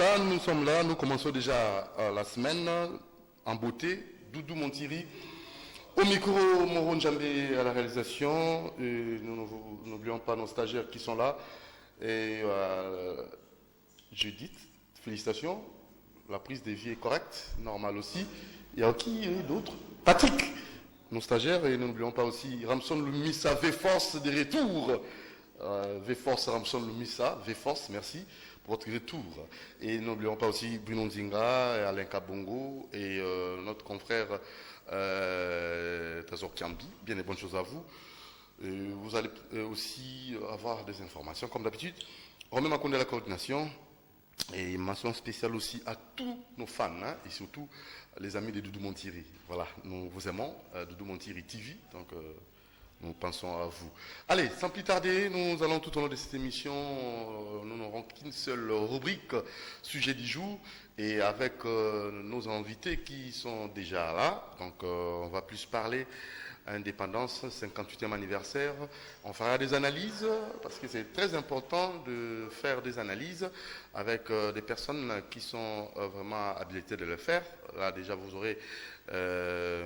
Là, nous sommes là, nous commençons déjà la semaine en beauté. Doudou Montiri, au micro, Moro Njambé à la réalisation. Et nous n'oublions pas nos stagiaires qui sont là. Et Judith, félicitations. La prise des vies est correcte, normale aussi. Il y a qui d'autres? Patrick, nos stagiaires. Et nous n'oublions pas aussi Ramson Lumissa, V-Force des retours. V-Force Ramson Lumissa, V-Force, merci pour votre retour. Et n'oublions pas aussi Bruno Nzinga, et Alain Kabongo et notre confrère Trésor Kiambi. Bien des bonnes choses à vous. Vous allez aussi avoir des informations, comme d'habitude. Romain Makonde à la coordination. Et mention spéciale aussi à tous nos fans, hein, et surtout les amis de Doudou Montiri. Voilà, nous vous aimons, Doudou Montiri TV. Donc, nous pensons à vous. Allez, sans plus tarder, nous allons tout au long de cette émission, nous n'aurons qu'une seule rubrique, sujet du jour, et avec nos invités qui sont déjà là. Donc, on va plus parler indépendance, 58e anniversaire. On fera des analyses, parce que c'est très important de faire des analyses avec des personnes qui sont vraiment habilitées de le faire. Là, déjà, vous aurez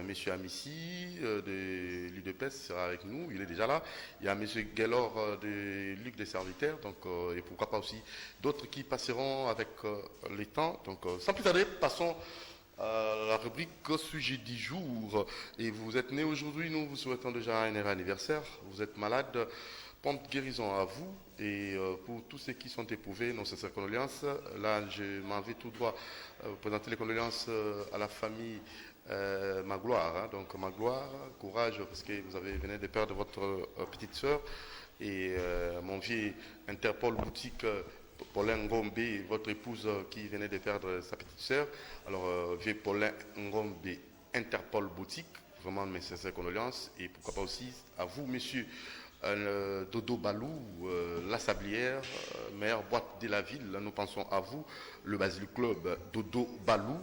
Monsieur Amissi de l'UDPS sera avec nous, il est déjà là. Il y a Monsieur Gaylor de Ligue des Serviteurs, donc, et pourquoi pas aussi d'autres qui passeront avec les temps. Donc, sans plus tarder, passons à la rubrique sujet du jour. Et vous êtes né aujourd'hui, nous vous souhaitons déjà un heureux anniversaire. Vous êtes malade, prompte guérison à vous. Et pour tous ceux qui sont éprouvés, nos sincères condoléances. Là, je m'en vais tout droit présenter les condoléances à la famille Magloire. Hein. Donc Magloire, courage, parce que vous venez de perdre votre petite sœur. Et mon vieux Interpol boutique Paulin Ngombe, votre épouse qui venait de perdre sa petite sœur. Alors, vieux Paulin Ngombe, Interpol boutique, vraiment mes sincères condoléances. Et pourquoi pas aussi à vous, monsieur Dodo Balou, La Sablière, meilleure boîte de la ville, nous pensons à vous, le Basile Club Dodo Balou.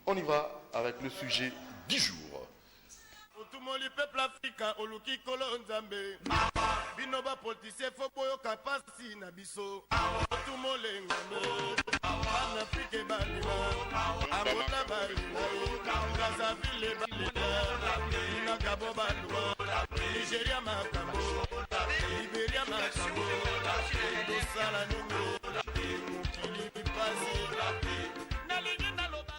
On y va avec le sujet du jour. Tout le monde, le peuple africain, Oluki Kolonzambe. Binoba politicien, faut boyo kapasi na biso. Tout le monde, en Afrique, Balila. Amona Balila. Brazzaville, Balila. Nagabo Balua. Nigeria Makambo. Liberia Makambo. Dosala Nuno. Mukili Pasi. Nalingi Naloba.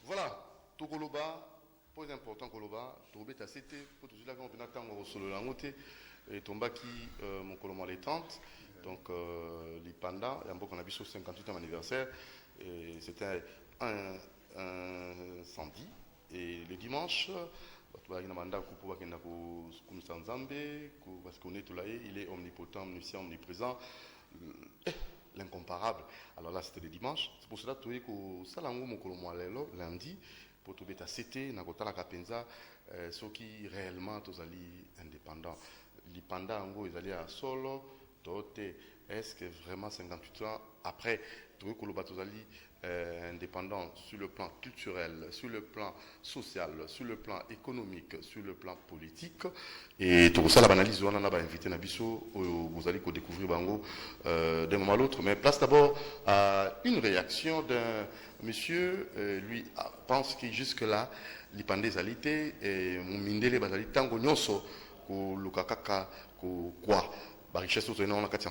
Voilà, Togoloba, pas important Koloba, Tobé ta cité, pour tout cela, on a tant solo langote, et Tombaki, mon colombo les 30, donc les pandas, il y a un peu qu'on a vu sur 58e anniversaire, et c'était un samedi, et le dimanche, parce qu'on est tout là, il est omnipotent, omniscient, omniprésent. L'incomparable. Alors là, c'était le dimanche. C'est pour cela que tu as mon colombo lundi pour te mettre à CT, na la Kapenza, ceux qui réellement sont indépendants. Les pandas, ils allaient à solo, est-ce que vraiment 58 ans après, tu as indépendant sur le plan culturel, sur le plan social, sur le plan économique, sur le plan politique. Et tout ça, la analyse, on a invité Nabiso, vous allez découvrir Bango d'un moment à l'autre. Mais place d'abord à une réaction d'un monsieur, lui pense que jusque-là, les pandés alités, et mon mindele bazali tango nyoso, ko lukakaka, ko quoi. La richesse on a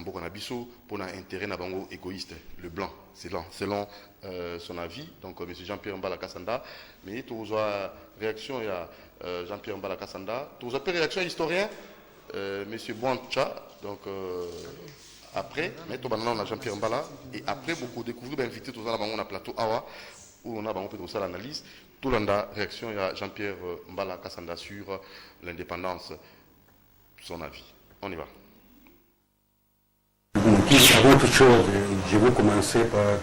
pour un intérêt égoïste, le blanc, selon son avis. Donc, M. Jean-Pierre Mbala Kassanda, mais tu as réaction, il y a Jean-Pierre Mbala Kassanda. Tu as réaction historien, M. Bouancha, donc après, mais tu as Jean-Pierre Mbala, et après, beaucoup découvrir, invité tout ça, on a plateau Awa, où on a fait ça l'analyse. Tout le monde réaction, il y a Jean-Pierre Mbala Kassanda sur l'indépendance, son avis. On y va. Avant toute chose, je veux commencer par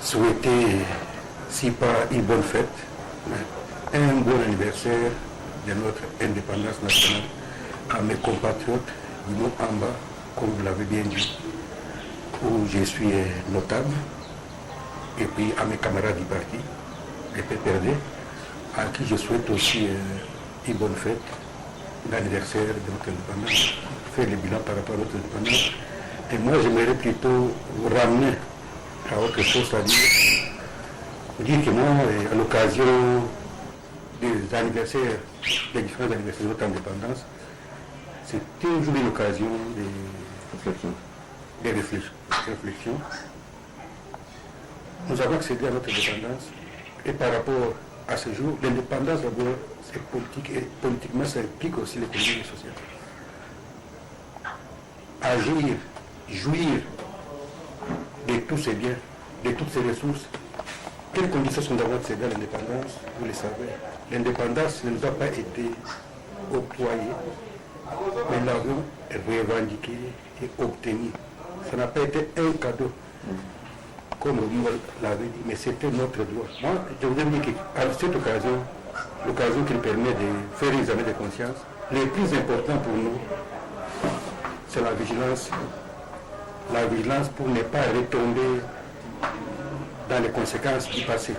souhaiter, si pas une bonne fête, un bon anniversaire de notre indépendance nationale à mes compatriotes du Mont Amba, comme vous l'avez bien dit, où je suis notable, et puis à mes camarades du parti, les PPRD, à qui je souhaite aussi une bonne fête l'anniversaire de notre indépendance, faire le bilan par rapport à notre indépendance. Et moi, j'aimerais plutôt ramener à autre chose, c'est-à-dire dire que moi, à l'occasion des anniversaires, des différents anniversaires de notre indépendance, c'est toujours une occasion de réflexion. Nous avons accédé à notre indépendance et par rapport à ce jour, l'indépendance d'abord c'est politique et politiquement ça implique aussi l'économie et sociale. Agir, jouir de tous ces biens, de toutes ces ressources. Quelles conditions sont d'avoir accédé à l'indépendance? Vous le savez. L'indépendance ne nous a pas été octroyée, mais nous l'avons revendiquée et obtenue. Ça n'a pas été un cadeau, comme on l'avait dit, mais c'était notre droit. Moi, je voudrais dire qu'à cette occasion, l'occasion qui permet de faire un examen de conscience, le plus important pour nous, c'est la vigilance. La vigilance pour ne pas retomber dans les conséquences du passé.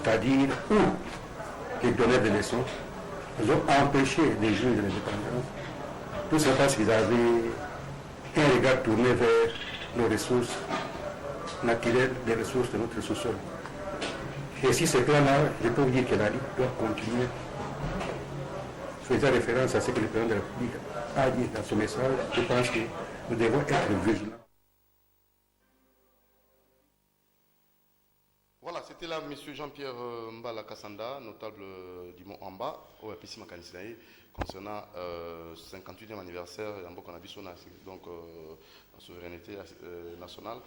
C'est-à-dire où les donneurs de leçons nous ont empêché de jouir de l'indépendance. Tout ça parce qu'ils avaient un regard tourné vers nos ressources naturelles, les ressources de notre sous-sol. Et si ce plan-là, je peux vous dire que la Ligue doit continuer. Faisant référence à ce que le président de la République a dit dans son message, je pense que nous devons être vigilants. Voilà, c'était là M. Jean-Pierre Mbala Kassanda, notable du Mont Amba, au APC Makanisinaï, concernant le 58e anniversaire de donc la souveraineté nationale.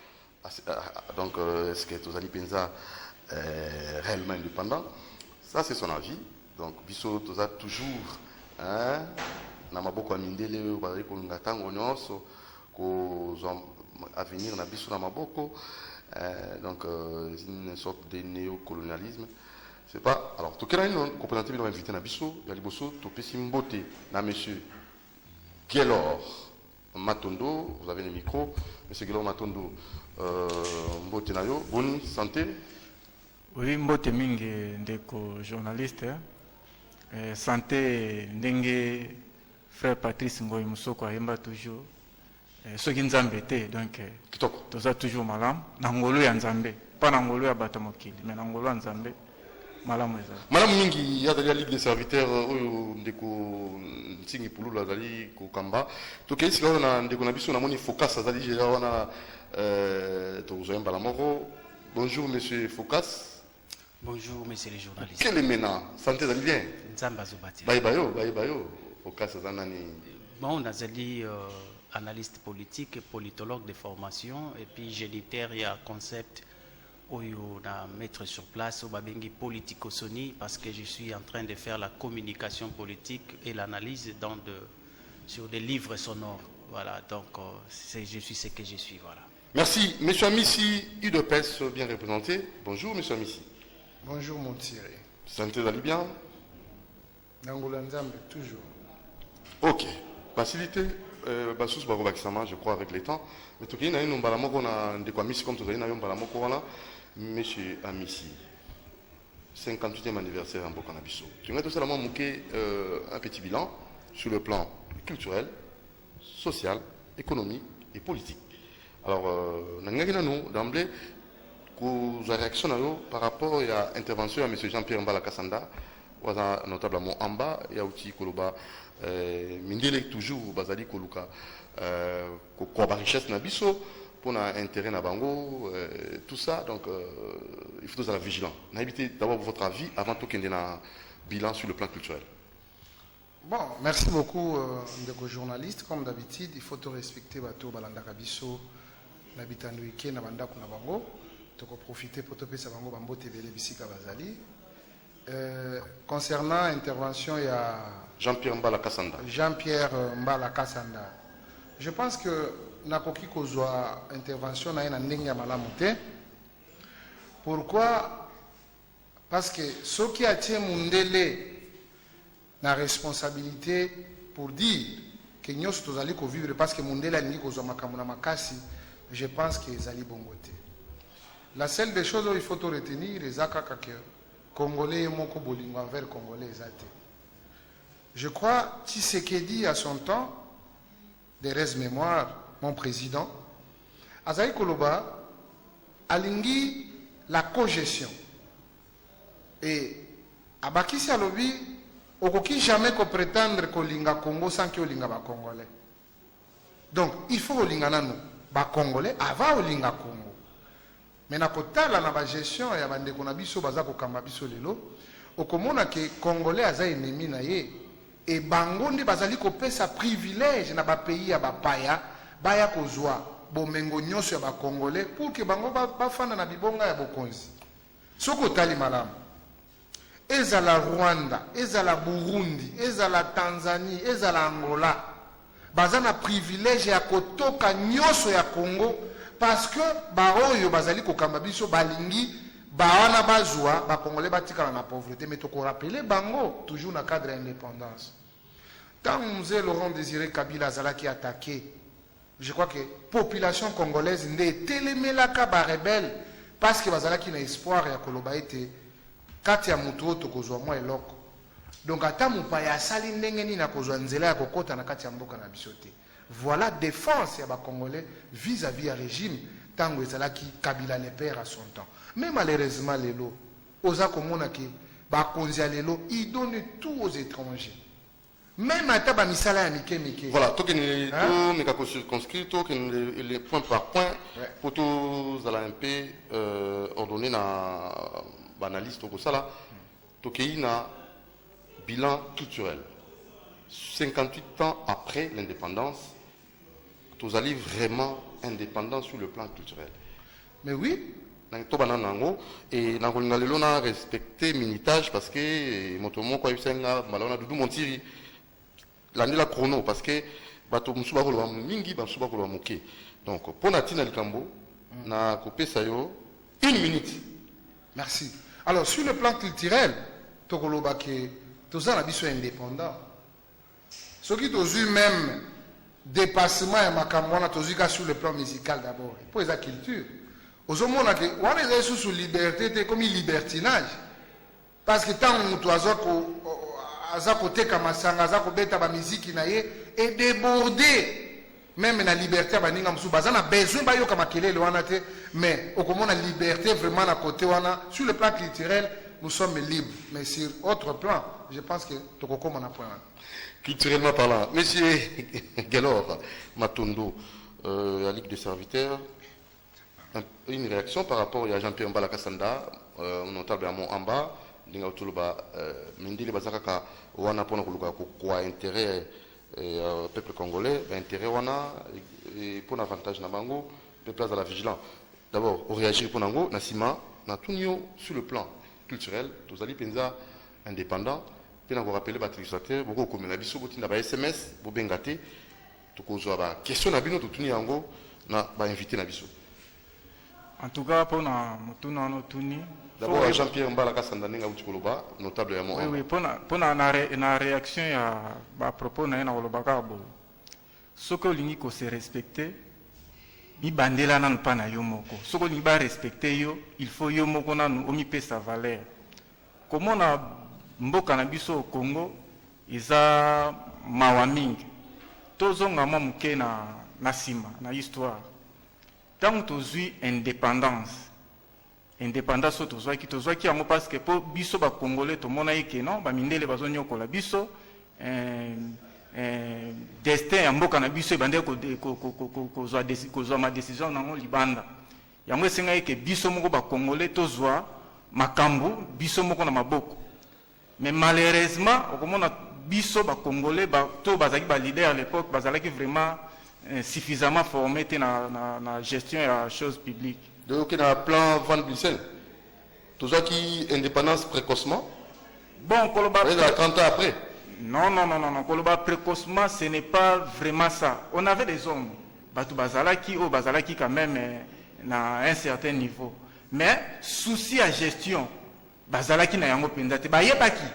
Donc, est-ce que Tozali Penza est réellement indépendant? Ça, c'est son avis. Donc, Bisso Toza toujours, Namaboko Amindele, Obadari Kolungatang, Onyos, avenir Nabisso Namaboko. Donc, c'est une sorte de néocolonialisme. C'est pas. Alors, tout cas, nous comprenons bien invité Nabisso, Yalibosso, Topesimbote, na monsieur Gelor Matondo, vous avez le micro, monsieur Gelor Matondo, Mbote Nayo, bonne santé. Oui, Mbote Mingi, ndeko journaliste. Santé, ndenge frère Patrice Ngoy Moussoko Ayemba toujours. Ce qui nous embête, donc, tout ça toujours malam. Nangolo ya Nzambe, pas Nangolo ya Batamokili, mais Nangolo ya Nzambe, malam eza. Madame Mingi, il y a la Ligue des serviteurs, ndeko Ntingi Pulula, Zali Kokamba. Donc, ici, là, on a ndeko Nabiso, on a moni Focas, Zali, j'ai là, on a Tozoyen Balamoro. Bonjour, monsieur Focas. Bonjour, monsieur les journalistes. Quel est maintenant? Santé, Zali bien? Nzamba Zobati. Bayo. Focas, Zanani. Bon, on a Zali. Analyste politique, politologue de formation, et puis géniteur, il y a un concept où on a mettre sur place au Babengi Politico-Soni, parce que je suis en train de faire la communication politique et l'analyse sur des livres sonores. Voilà, donc je suis ce que je suis. Voilà. Merci. Monsieur Amissi, UDPS bien représenté. Bonjour, monsieur Amissi. Bonjour, mon Thierry. Santé, vous allez bien? Nangolanzambe, toujours. Ok. Facilité. Basus Barobaksama, je crois, avec les temps. Mais tout cas, il y a une balamoko, on a des quoi, comme tout ça, il y a une balamoko, voilà. Monsieur Amissi, 58e anniversaire en Bokanabiso. Tu as tout simplement manqué un petit bilan sur le plan culturel, social, économique et politique. Alors, nous, d'emblée, nous réaction par rapport à l'intervention de M. Jean-Pierre Mbala Kassanda, notamment Amba, et à Outi Koloba. Mindele toujours bazali koluka ko ba richesse na biso pour na intérêt na bango tout ça donc il faut être vigilant. N'habitez d'abord votre avis avant tout qu'il y ait un bilan sur le plan culturel. Bon, merci beaucoup de journalistes. Comme d'habitude, il faut te respecter bateau balanda kabiso l'habitant week-end na banda kuna bango to profiter pour te pesa bango bambo tebele bisika bazali. Concernant l'intervention, il y a Jean-Pierre Mbala Kassanda. Je pense que Nakoki Kozwa intervention na ndenge malamute. Pourquoi? Parce que ce qui a été Mundele na responsabilité pour dire que nous sommes allés vivre parce que Mundele a dit Kozwa makamuna makasi, je pense que les allés bongote. La seule des choses où il faut retenir, les Congolais et Moko Bolingo envers Congolais. Je crois Tshisekedi à son temps, des restes mémoire, mon président, Azaï Koloba, alingi la cogestion. Et à Bakissi Alobi, okoki jamais ko prétendre ko linga Congo sans que linga ba Congolais. Donc, il faut olinga nanu ba Congolais avant olinga Congo. Mais na kotala na ba gestion ya bande ko na biso baza ko kamba biso lelo, okomona ke Congolais aza ennemi na ye et bango ndi bazali ko pesa privilège na ba pays ya ba paya baya kozwa bomengo nyonso ya ba Congolais pour que bango ba fanda na bibonga ya bokonzi. Soko tali malamu. Ezala Rwanda, ezala Burundi, ezala Tanzanie, ezala Angola. Bazana privilège ya kotoka nyoso ya Congo parce que baoyo bazali kokamba biso balingi bawana bazwa ba Congolais batika na pauvreté mais to ko rappeler bango toujours na cadre d'indépendance. Quand Mzee Laurent Désiré Kabila azalaki attaqué, je crois que population congolaise ndé telemelaka ba rebelle parce que bazalaki na espoir ya koloba ete kati ya mutu oyo tokozwa mwa eloko. Donc ata mopaya asali ndenge nini akozwa nzela ya kokota na kati ya mboka na biso te. Voilà défense ya bacongolais vis-à-vis ya régime tango ezalaki Kabila le père à son temps. Mais malheureusement lelo oza komona ke bakonzi ya lelo ils donnent tout aux étrangers. Même ata bamisala ya mike mike. Voilà, tout que circonscrit, tout les point par point pour tous un peu ordonner na analyste au Sala, tout na bilan culturel. 58 ans après l'indépendance, tous allez vraiment indépendants sur le plan culturel. Mais oui. Et nous avons respecté le minutage parce que motomo kwa yusenga malona dudu montiri l'année la chrono parce que bato musuba ko mingi ba musuba ko moke. Donc pour natina likambo na kopé sayo 1 minute. Merci. Alors, sur le plan culturel, Tokoloba ke toza na biso indépendant. Ce qui tozu même dépassement ya makambo na tozuka sur le plan musical d'abord. Pour la culture. Ozomona ke wana eza sous liberté te comme libertinage. Parce que tant mutu azako teka masanga azako beta ba musique na ye et déborder même la liberté baninga musu bazana besoin bayoka makelele wana te mais okomona liberté vraiment à côté wana sur le plan culturel nous sommes libres mais sur autre plan je pense que tokokoma na point culturellement parlant monsieur Gelor Matondo la Ligue des serviteurs une réaction par rapport à Jean-Pierre Mbala Kassanda notable à mon amba ndinga utuluba mindili bazaka wana pona kuluka kwa intérêt peuple congolais, intérêt wana et pour l'avantage na bango, peuple à la vigilance. D'abord, on réagit pour nango, nasima, na tout sur le plan culturel, tous allez penza indépendant, puis on va rappeler les administrateurs, beaucoup comme na biso botinda ba SMS, bo bengate, to kozwa ba question na bino to tuni yango na ba invité na biso. En tout cas pour na mutuna no tuni. D'abord Jean-Pierre Mbala Kassanda ninga utikoloba, notable ya mo. Oui, pour na réaction ya ba propos na na kolobaka bo. Soko lingi ko se respecter, mi bandela nanu pa na yo moko. Soko lingi ba respecter yo, il faut yo moko nanu omi pe sa valeur. Comment na mboka na biso au Congo, iza mawa mingi. Tozonga mwa muke na sima, na histoire. Tant tozui indépendance tozwa ki yango parce que po biso ba congolais to mona yeke non ba mindele bazonyo kola biso destin ya mboka na biso bande ko zwa ma décision nango libanda yango esenga yeke biso moko ba congolais tozwa makambo biso moko na maboko mais malheureusement okomona biso ba congolais to bazaki ba leader à l'époque bazalaki vraiment suffisamment formé na gestion ya choses publiques. Donc, il y a un plan Van Bussel. Tout ça qui indépendance précocement. Bon, Koloba. 30 ans après. Non. Koloba précocement, ce n'est pas vraiment ça. On avait des hommes. Batou Bazalaki, Bazalaki quand même, à un certain niveau. Mais, souci à gestion, Bazalaki n'a yango pendate. Bayebaki.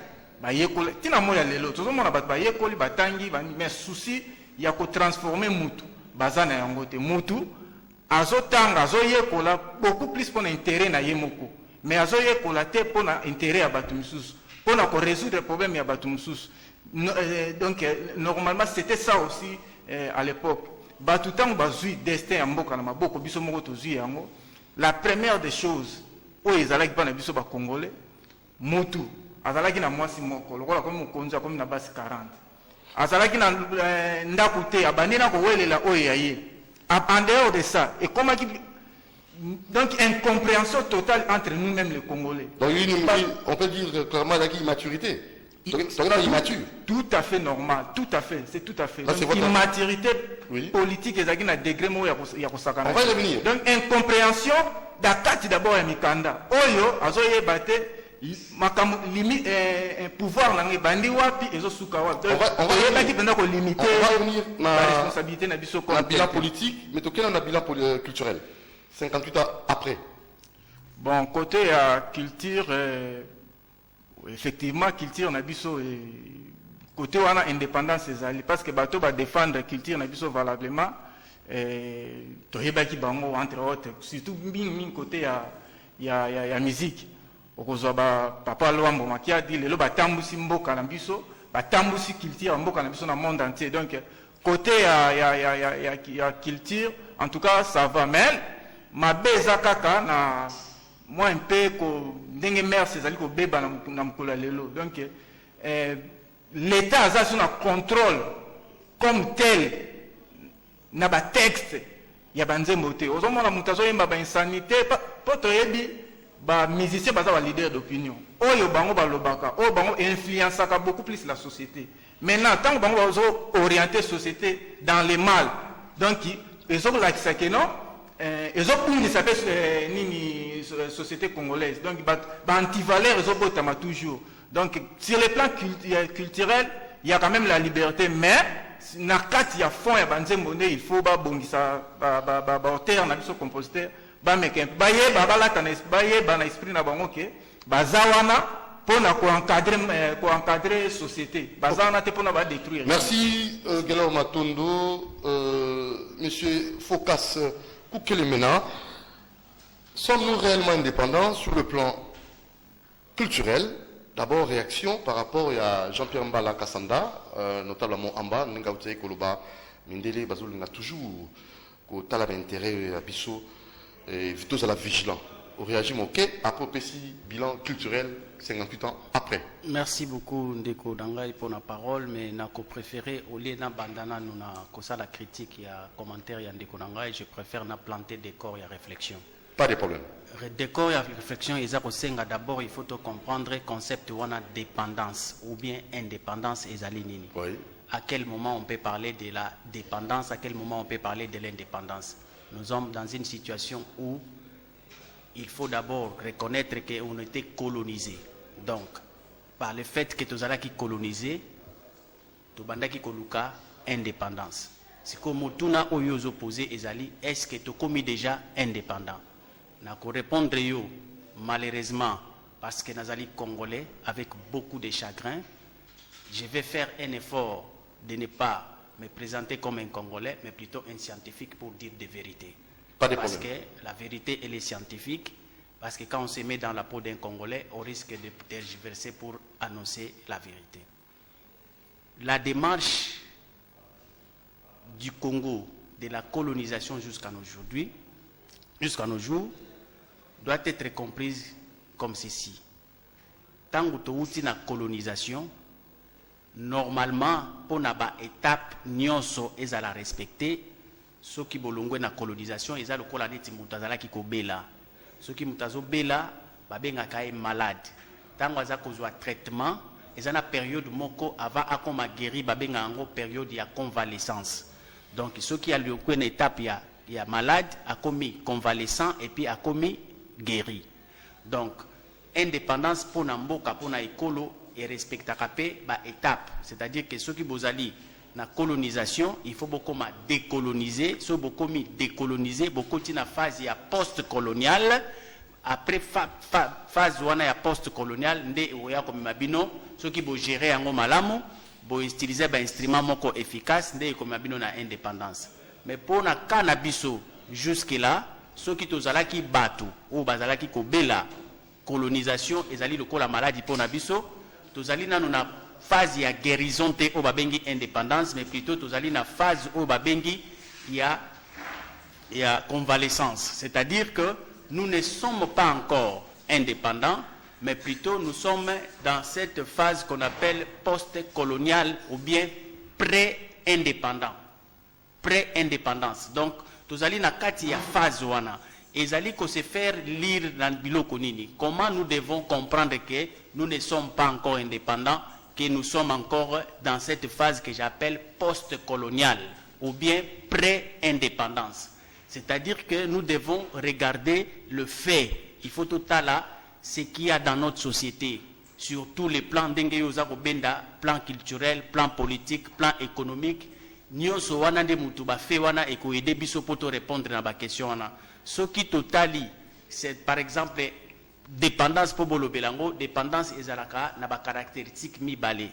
Bayekoli. Tina moya lelo. Tout le monde a bayekoli, batangi, mais souci, il y a qu'à transformer Moutou. Bazana yango te. Moutou. Azotanga azoyekola beaucoup plus pour l'intérêt na yemoko mais azoyekola te pour l'intérêt à batu mususu pour na ko résoudre problème ya batu mususu Donc, normalement, c'était ça aussi à l'époque. Batoutan bazui destin amboka na maboko biso moko tozui yango. La première des choses, où ils allaient pas na biso ba congolais, motu, azalaki na mwasi moko, lokola comme mokonza comme na base 40. Azalaki na ndakute abandina ko welela oyaye. En dehors de ça, et comment donc incompréhension totale entre nous-mêmes les Congolais. Donc on peut dire clairement qu'il y a immaturité. Donc là, immature. Tout à fait normal, tout à fait, c'est tout à fait. Là, donc, immaturité politique, on va y revenir. Donc incompréhension d'akati d'abord à Mikanda. Oyo, azoye bate, pouvoir langue bandi wapi ezo suka wapi. On va limiter la responsabilité na biso comme bilan politique, mais tout quel est un bilan culturel 58 ans après. Bon, côté culture, effectivement, culture na biso côté wana indépendance ezali parce que bato ba défendre culture na biso valablement to yebaki bango entre autres surtout min côté ya musique okozwa ba papa Luambo Makiadi lelo batambusi mboka na biso batambusi culture mboka na biso na monde entier donc côté ya culture en tout cas ça va mais ma beza kaka na moi un peu ko ndenge mère ezali ko beba na mkola lelo donc l'état a son contrôle comme tel na ba texte ya banzembo te ozomona mutazo yemba ba insanité poto yebi ba musicien baza ba leader d'opinion oyo bango ba lobaka oyo bango influençaka beaucoup plus la société maintenant tant que bango bazo orienter société dans le mal donc ils ont la que non ils ont pris ça s'appelle nini société congolaise donc ba anti-valeur ils ont botama toujours donc sur le plan culturel il y a quand même la liberté mais na kati ya fond ya banzembo nde il faut ba bongisa ba auteur na biso compositeur ba meke ba ye ba balata na ba ye ba na esprit na bango ke bazawana pona ko encadrer société bazawana te pona ba détruire. Merci Guelao Matondo. Monsieur Focas Koukelemena, sommes-nous réellement indépendants sur le plan culturel? D'abord, réaction par rapport à Jean-Pierre Mbala Kassanda, notamment Amba, Ngaouté Koloba, Mindele, Bazoul, n'a toujours qu'au talab intérêt à Bissot, et plutôt à la vigilance. On réagit, ok, à propos si bilan culturel 58 ans après. Merci beaucoup, Ndeko Dangai, pour la parole, mais Nako préféré, au lieu de bandana, nous avons la critique, il y a commentaire, il y a Ndeko Dangai, je préfère planter des corps, il y a réflexion. Pas de problème. Décor et réflexion, d'abord il faut comprendre le concept de la dépendance ou bien indépendance et zalinini. Oui. À quel moment on peut parler de la dépendance, à quel moment on peut parler de l'indépendance. Nous sommes dans une situation où il faut d'abord reconnaître qu'on était colonisé. Donc, par le fait que nous avons colonisé, nous avons indépendance. C'est comme tout n'a opposé est-ce que tu commis déjà indépendant? N'a qu'à répondre malheureusement parce que nous sommes congolais avec beaucoup de chagrin. Je vais faire un effort de ne pas me présenter comme un congolais mais plutôt un scientifique pour dire des vérités. Parce que la vérité elle est scientifique parce que quand on se met dans la peau d'un congolais on risque de tergiverser pour annoncer la vérité. La démarche du Congo de la colonisation jusqu'à nos jours doit être comprise comme ceci. Tant que tu as une colonisation, normalement, pour une étape, nyonso est à la respecter. Ceux qui bolongwe na colonisation, ils ont le col aneti mutazala qui ko bela. Ceux qui mutazo bela, babenga kae malade. Tant que vous avez traitement, ils ont une période moko avant à comme guéri, babenga en période de convalescence. Donc ceux qui ont une étape, il y a malade, a commis convalescent et puis a commis guéri. Donc, indépendance pour Namboka, pour na écolo et respecter la étape. C'est-à-dire que ceux qui vous allez la colonisation, il faut beaucoup décoloniser. Ceux qui décoloniser, beaucoup de phase post-coloniale. Après phase post-coloniale, ceux qui vont gérer un malamu, vont utiliser un instrument efficace, comme indépendance. Mais pour na cannabiso jusque-là, ceux qui tozalaki batu ou bazalaki ko bela colonisation ezali lokola maladie pour nabiso tozali nanu na phase ya guérison te au babengi indépendance, mais plutôt tozali na phase au babengi ya convalescence. C'est-à-dire que nous ne sommes pas encore indépendants, mais plutôt nous sommes dans cette phase qu'on appelle post-coloniale ou bien pré-indépendant. Pré-indépendance. Donc, tozali na kati ya phase wana. Ezali ko se faire lire dans biloko nini. Comment nous devons comprendre que nous ne sommes pas encore indépendants, que nous sommes encore dans cette phase que j'appelle post-coloniale ou bien pré-indépendance. C'est-à-dire que nous devons regarder le fait. Il faut tout à l'heure ce qu'il y a dans notre société, sur tous les plans, plan culturel, plan politique, plan économique. Nyonso wana de mutu ba fe wana et ko aider biso poto répondre na ba question wana. Ce qui totali, c'est par exemple dépendance pour bolo belango, dépendance ezalaka na ba caractéristique mibale.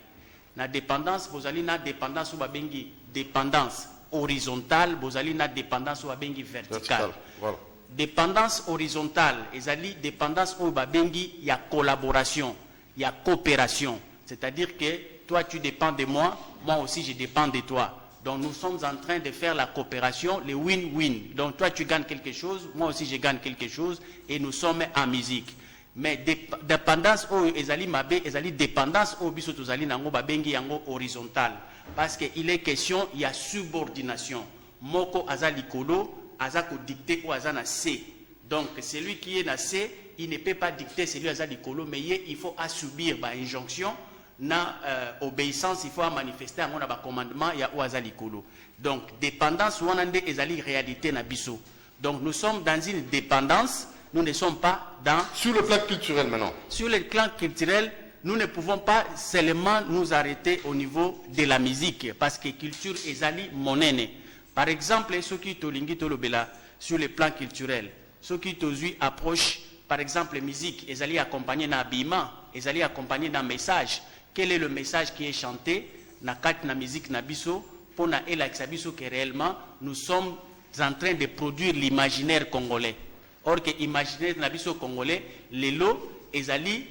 Na dépendance bozali na dépendance ou ba bengi dépendance horizontale, bozali na dépendance ou ba bengi verticale. Voilà. Dépendance horizontale, ezali dépendance ou ba bengi ya collaboration, ya coopération. C'est-à-dire que toi tu dépends de moi, moi aussi je dépends de toi. Donc nous sommes en train de faire la coopération, le win-win. Donc toi tu gagnes quelque chose, moi aussi je gagne quelque chose et nous sommes en musique. Mais dépendance ou ezali mabe, ezali dépendance ou biso tozali nango babengi yango horizontale. Parce qu'il est question, il y a subordination. Moko aza likolo, aza ko dicter ou aza na C. Donc celui qui est na C, il ne peut pas dicter celui aza likolo, mais il faut subir ba injonction. Na obéissance, il faut manifester à mon commandement, il y a oaza likolo. Donc, dépendance, ou ezali réalité na biso. Donc, nous sommes dans une dépendance, nous ne sommes pas dans... Sur le plan culturel maintenant. Sur le plan culturel, nous ne pouvons pas seulement nous arrêter au niveau de la musique, parce que culture ezali monene. Par exemple, ceux qui tolingi tolobela sur le plan culturel, ceux qui tozui approche, par exemple, musique, ezali accompagné na habillement, ezali accompagné d'un message. Quel est le message qui est chanté na kat na musique na biso pour na elaxa biso que réellement nous sommes en train de produire l'imaginaire congolais. Or que l'imaginaire na biso congolais lelo ezali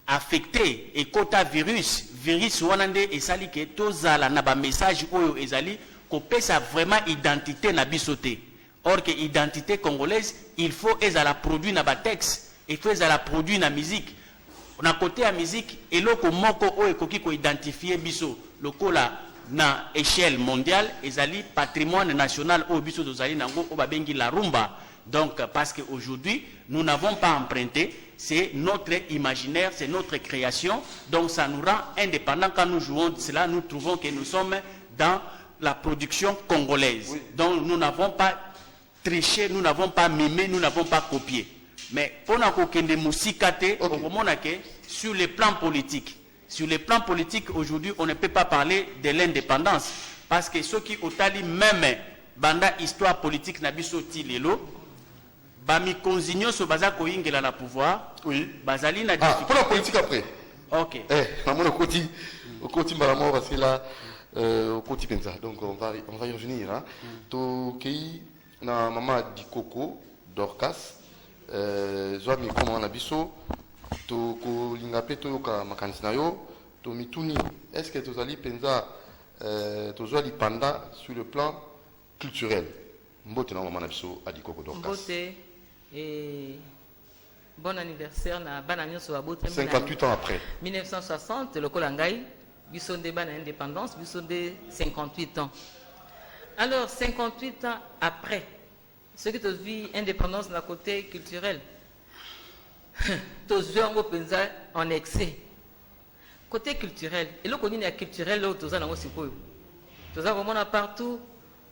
affecté et kota virus wanande ezali que tozala na ba message oyo ezali ko pesa vraiment identité na biso te. Or que identité congolaise il faut ezala produit na ba texte, il faut ezala produit na musique. Na côté à musique et loko moko o ekoki ko identifier biso lokola na échelle mondiale ezali patrimoine national o biso dozali nango o babengi la rumba. Donc parce que aujourd'hui nous n'avons pas emprunté, c'est notre imaginaire, c'est notre création, donc ça nous rend indépendants. Quand nous jouons de cela, nous trouvons que nous sommes dans la production congolaise. Oui. Donc nous n'avons pas triché, nous n'avons pas mimé, nous n'avons pas copié. Mais pour nous musikate, sur le plan politique. Sur le plan politique, aujourd'hui, on ne peut pas parler de l'indépendance. Parce que ceux qui ont même banda histoire politique nabiso tilelo, bami konzinyo so baza ko ingela na pouvoir. Oui. Bazali na difficulté. Pour la politique après. Ok. Au côté Malamo, parce que là, au côté Penza. Donc on va y revenir. Hein. To kei na maman Dikoko Dorcas. Zoami comment on a biso to ko lingape to ka makanisi na yo to mituni est-ce que tozali penza tozali panda sur le plan culturel mbote na maman na biso Adikoko Dorcas mbote et bon anniversaire na bana nyonso abote 58 ans après 1960 lokola ngai biso nde bana indépendance biso nde 58 ans. Alors 58 ans après ce qui te vit indépendance d'un côté culturel, tous en excès. Côté culturel, et là qu'on est culturel, là tous en aussi quoi. Tous en vraiment partout,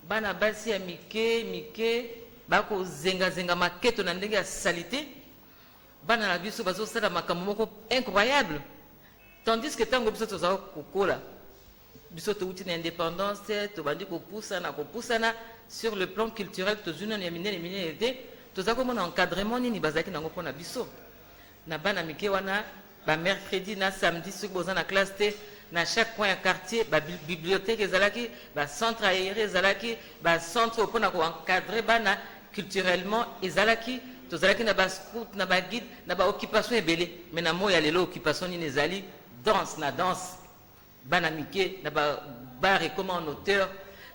bana basi à Mickey, bako zenga maquette on a une salité, bana la biso bazo ça la makamoko incroyable. Tandis que tant que biso tous en kokola, biso te outil d'indépendance, te bandi ko poussa na sur le plan culturel, tous une année tous avons un encadrement ni bazaki nango pona biso. Na bana mike wana ba mercredi na samedi sur boza na classe te na chaque coin quartier ba bibliothèque ezalaki ba centre aéré ezalaki ba centre pona ko encadrer bana culturellement ezalaki tozalaki na ba scout na ba guide na ba occupation ebele mais na moya lelo occupation ni ezali danse na danse bana mike na ba bare comme en auteur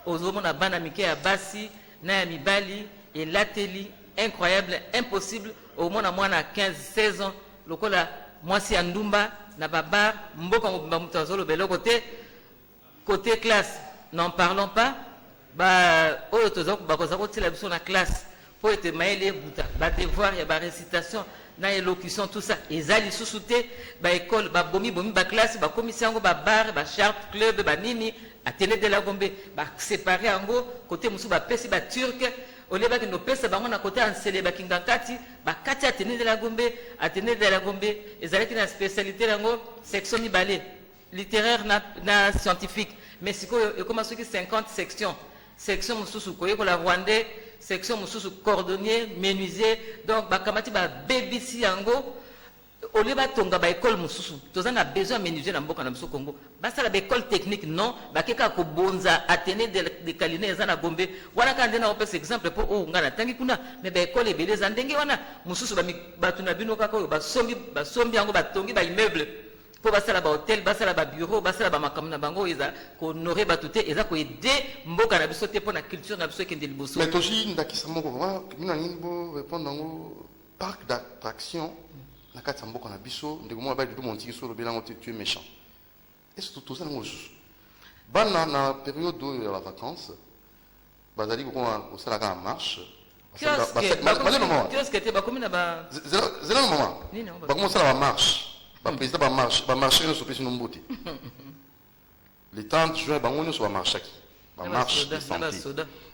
ozomona bana mike ya basi na ya mibali et l'ateli incroyable impossible au moins à 15-16 ans lokola mwasi ya ndumba na babar mboka mobimba mutu azolobela côté classe n'en parlons pas ba oyo toza bakoza kotila biso na classe po ete mayele buta ba devoir ya ba récitation na élocution tout ça ezali susu te ba école ba bomi ba classe ba commission yango ba bar ba charte club ba nini atene de la Gombe ba séparer yango côté musu ba pesi ba turc ole ba kino pesa bango na côté ansele ba kingakati ba kati atene de la Gombe ezali ki na spécialité yango section mibale littéraire na scientifique mais sikoyo ekoma soki 50 section mususu koyekola rwandais section mususu cordonnier menuisier donc bakamati ba BBC yango ole batonga ba école mususu toza na besoin menuisier na mboka na biso Congo basala ba école technique non bakeka ko bonza atene de Kaline eza na Gombe wana kande na opes exemple po o ngana tangi kuna mais ba école ebeleza ndenge wana mususu ba tuna bino kaka ba sombi yango batongi ba immeuble po basala ba hôtel basala ba bureau basala ba makambo na bango eza ko honorer batute eza ko aider mboka na biso te po na culture na biso ekende liboso. Mais toji ndakisa moko wa mina ngini bo répondre ngo parc d'attraction na kati ya mboka na biso ndeko mwana ba du montiki so lobela ngo tu es méchant. Est-ce que tout ça ngo bana na période de la vacances bazali ko osala ka marche kiosque te ba komina ba zela no moment ba commencer la marche ba président ba marche no sopesi no mbote le 30 juin bango no so ba marche ki ba marche de santé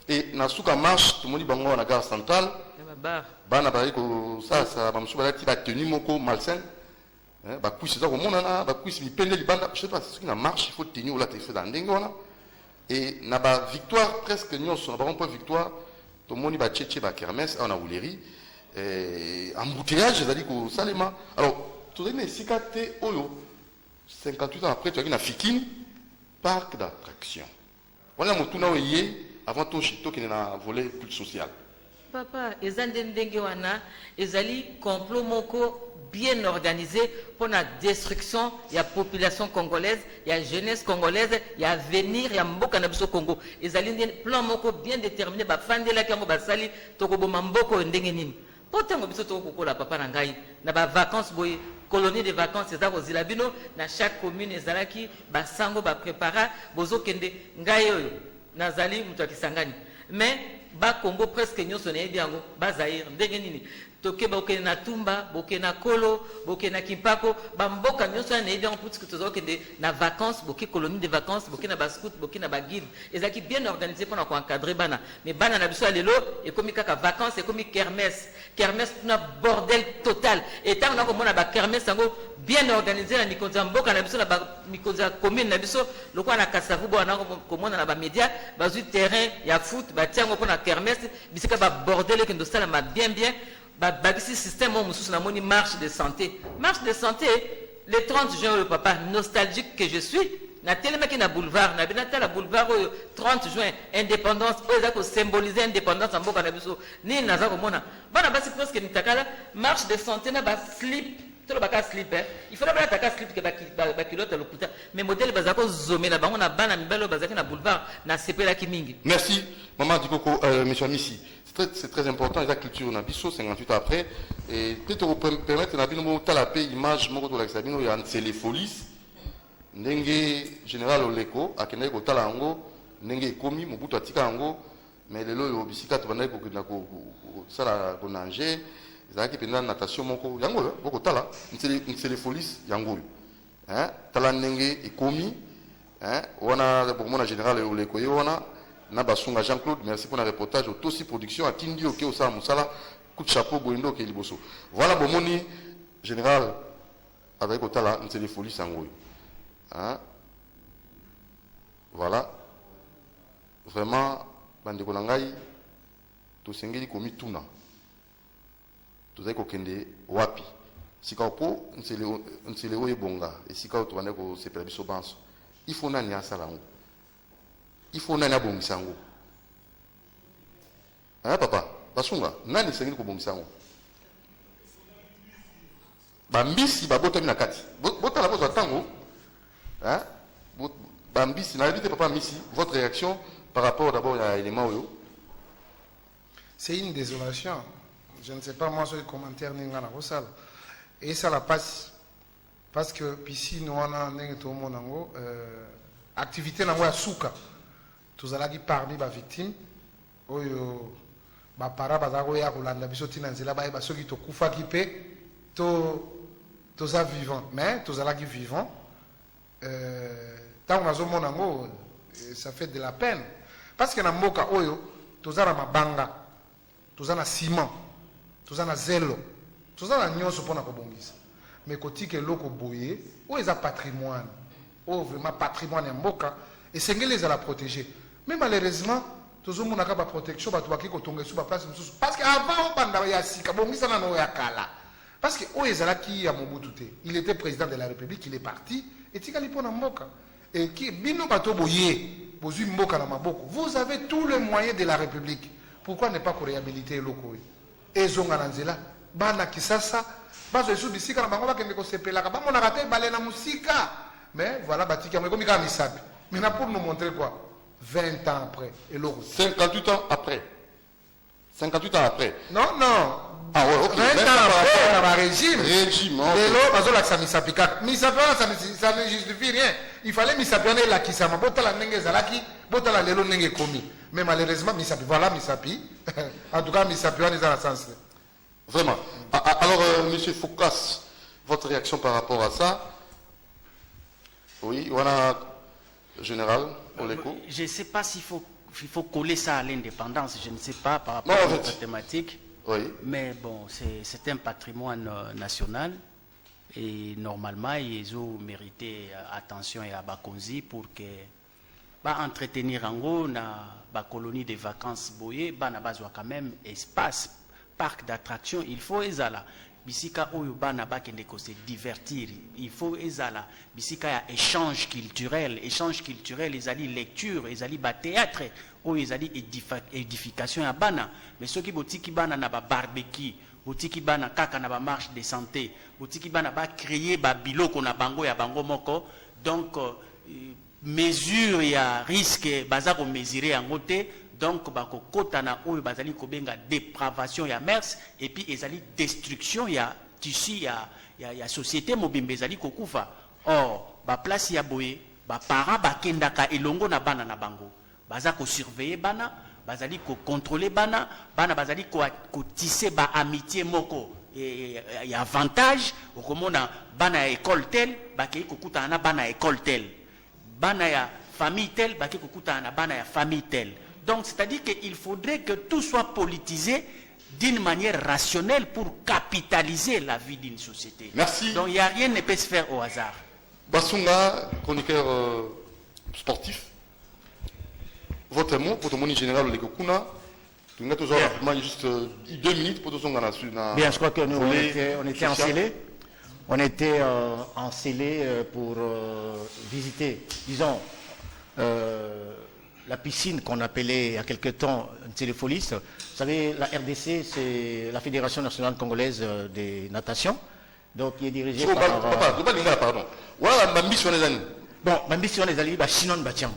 et na suka marche tout monde bango na gare centrale bana ba ko ça ba musu ba ti ba tenue moko malsain ba kuisi za ko monana ba kuisi lipende libanda je sais pas ce qui na marche il faut tenir la tête dans ndenge wana et na ba victoire presque nyonso na ba point victoire tout monde ba tchétché ba kermesse on a ouleri embouteillage ezali ko salema alors tout est sikate oyo 58 ans après tu as une fikini parc d'attraction on a motuna oyé avant tout chito qui na volet plus social papa ezande ndenge wana ezali complot moko bien organisé pour la destruction de la population congolaise, il y a jeunesse congolaise, il y a avenir, il y a mboka na biso Congo. Ezali plan moko bien déterminé ba fandela kango basali toko mamboko ndenge nini. Potango biso toko kokola papa na ngai na ba vacances boye colonie de vacances ezako zilabino na chaque commune ezalaki basango ba prépara bozo kende ngai oyo nazali mutu akisangani. Mais ba Congo presque nyonso na yebi yango ba Zaire ndenge nini toke boke na Tumba boke na Kolo boke na Kimpako ba mboka nyonso na yebi yango puisque tozokende na vacances boke colonie de vacances boke na ba scout boke na ba guide ezaki bien organisé pour ko encadrer bana mais bana na biso lelo ekomi kaka vacances ekomi kermesse na bordel total et tant na ko mona ba kermesse yango bien organisé na mikonza mboka na biso na ba mikonza commune na biso lokwa na Kasavu bo na ko mona na ba média bazui terrain ya foot ba tiango pour na kermesse bisika ba bordel ke ndo sala ma bien bagisi système au mususu na moni marche de santé le 30 juin le papa nostalgique que je suis na telemaki na boulevard na binata la boulevard 30 juin indépendance pour ça symboliser indépendance en mboka na biso ni naza ko mona bana basi presque nitakala marche de santé na ba slip to ba ka slip il faut pas taka slip que ba kilote lokuta mais modèle bazako zomela bango na bana mibalo bazaki na boulevard na sepela ki mingi. Merci maman Dikoko monsieur Missi. C'est très important, la culture na biso 58 ans après et peut-être vous permettre na bino tala pe image moko to la sabino ya Ntselefolis ndenge général Oleko akenda ko tala ngo ndenge komi Mobutu atika ngo mais lelo yo bisika to bana ko ko sala ko nanger ezaki penda natation moko yango boko tala Ntselefolis yango tala ndenge ekomi wana pour mon général Oleko yona na basunga Jean-Claude, merci pour le reportage au Tossi Production à Tindi au Kéo Moussala, coup de chapeau Boindo qui liboso. Voilà Bomoni général avec Otala Ntselefolis Sangoy. Voilà. Vraiment bande kolangai to sengeli komi tuna. To zai ko kende wapi. Sika opo Ntselewo ebonga et sika to bande ko sepela biso banso. Il faut nani asala ngo. Il faut nani abongisa ngo. Papa, basunga, nani sengeli ko bongisa ngo. Ba mbisi ba botami na kati. Bota la bozo tango. Bambis, Papa Missi, votre réaction par rapport d'abord à l'élément Oyo? C'est une désolation. Je ne sais pas moi sur les commentaires n'ingana rosal. Et ça la passe parce que ici nous on a tout le monde activité nango ya suka. Tous allaki parmi ba victime oyo ba para bazako ya kolanda biso tina nzela ba ba soki to kufa ki pe to za vivant mais tous allaki vivant tant on a zo monango ça fait de la peine parce que na mboka oyo tozala mabanga tozala ciment tozala zelo tozala nyonso pona kobongisa mais kotike loko boye o eza patrimoine o vraiment patrimoine ya mboka et sengeli ezala protéger mais malheureusement tozomona ka ba protection bato baki kotonga sur ba place mususu parce que avant banda ya sika bongisa na no ya kala parce que o ezala ki ya Mobutu te il était président de la République il est parti et tikali pona mboka et qui bino bato boye bozui mboka na maboko vous avez tous les moyens de la République pourquoi ne pas réhabiliter loko et zonga na nzela bana kisasa bazo esu bisika na bango bakende ko sepelaka bamona kate balena musika mais voilà batika mais comme comme misapi maintenant pour nous montrer quoi 20 ans après et loko 58 ans après 58 ans après non ah ouais, ok. 20 ans après on a régime ok. et là bazo la misapi kaka misapi ça ne justifie rien il fallait misapi on est la kisama botala ndenge zalaki botala lelo ndenge komi mais malheureusement misapi voilà misapi en tout cas misapi on est dans la sens vraiment. Alors, monsieur Foucasse, votre réaction par rapport à ça? Oui, voilà, général, pour l'écho. Je ne sais pas s'il faut coller ça à l'indépendance, je ne sais pas par rapport Non, en à fait, la thématique. Oui. Mais bon, c'est un patrimoine national et normalement, ils ont mérité attention et à Bakonzi pour que entretenir en gros la colonie de vacances boye, na bazwa quand même espace. Parc d'attraction, il faut ezala bisika oyo bana bakende ko se divertir, il faut ezala bisika ya échange culturel ezali lecture, ezali ba théâtre oyo ezali édification ya bana, mais soki botiki bana na ba barbecue, botiki bana kaka na ba marche de santé, botiki bana ba créer ba biloko na bango ya bango moko, donc mesure ya risque baza ko mesurer yango te. Donc, bakokota na oyo bazali kobenga dépravation ya mers et puis ezali destruction ya tissu ya société mobimbe ezali kokufa. Or, ba place ya boye, ba para bakendaka elongo na bana na bango. Baza ko surveiller bana, bazali ko contrôler bana bazali ko tisser ba amitié moko et avantage okomona bana ya école tel bakei kokuta na bana ya école tel. Bana ya famille tel bakei kokuta na bana ya famille tel. Donc, c'est-à-dire qu'il faudrait que tout soit politisé d'une manière rationnelle pour capitaliser la vie d'une société. Merci. Donc, il n'y a rien qui ne peut se faire au hasard. Basunga, chroniqueur sportif, votre mot général de Kokuna, tu as toujours juste 2 minutes pour te sonner. Bien, je crois que nous, on était encelés. On était encelés pour visiter, disons, la piscine qu'on appelait il y a quelque temps Téléfolis. Vous savez, la RDC, c'est la Fédération nationale congolaise de natation. Donc, il est dirigé par... Pardon. Voilà, ma mission les années. Bon, ma mission les années, Chinon Batian.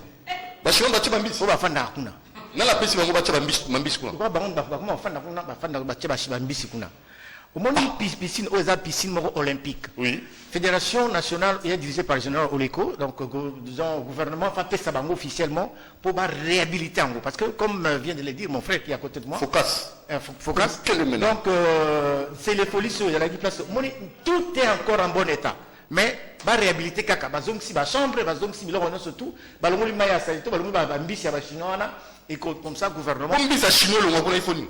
Chinon Batian, ma mission. On va faire Nakuna. Dans la piscine, on va faire ma mission. On va faire ma mission. Au moment où piscine, on piscine olympique. Oui. Fédération nationale est dirigée par le général Oleko, donc disons gouvernement fait ça officiellement pour réhabiliter en gros. Parce que comme vient de le dire mon frère qui est à côté de moi. Focus. Donc c'est les polices, il y a la place. Tout est encore en bon état. Mais va réhabiliter kaka. Bazong si ba chambre, bazong si bilo on surtout. Balongo limaya salito, balongo ba mbisi ya ba chinois et comme ça gouvernement. Mbisi chinois le ngoko na ifoni.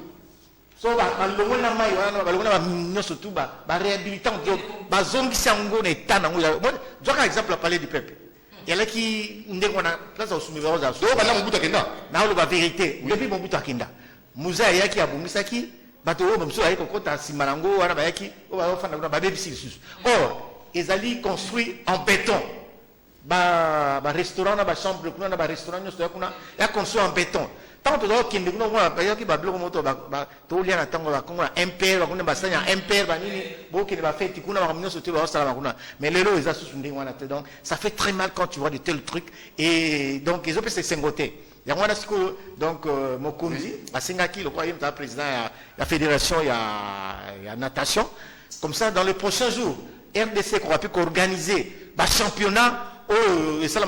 So balongo na mai wana balongo na nyoso tu ba réhabiliter bazongi sango na état nango ya joka exemple la palais du peuple yala ki ndengo na place au soumis za so ba na Mobutu akenda na lo ba vérité depuis Mobutu akenda muza yaki abungisaki bato o mso ayiko kota simanango wana ba yaki o ba fanda ba bebisi lisusu or ezali construit en béton ba restaurant na ba chambre kuna na ba restaurant nyoso kuna ya construit en béton tant que d'autres qui ne nous voient pas, qui va bloquer moto, tout lien à tango, comme un impère, comme un bassin, un impère, qui ne va faire, qui n'a sauté au salon. Mais les lots, ils ont donc ça fait très mal quand tu vois de tels trucs. Et donc, ils ont fait ces cingotés. Il y a donc Mokundi, à Singaki, le président de la fédération, il y a natation. Comme ça, dans les prochains jours, RDC aura pu organiser un championnat. Et ça, la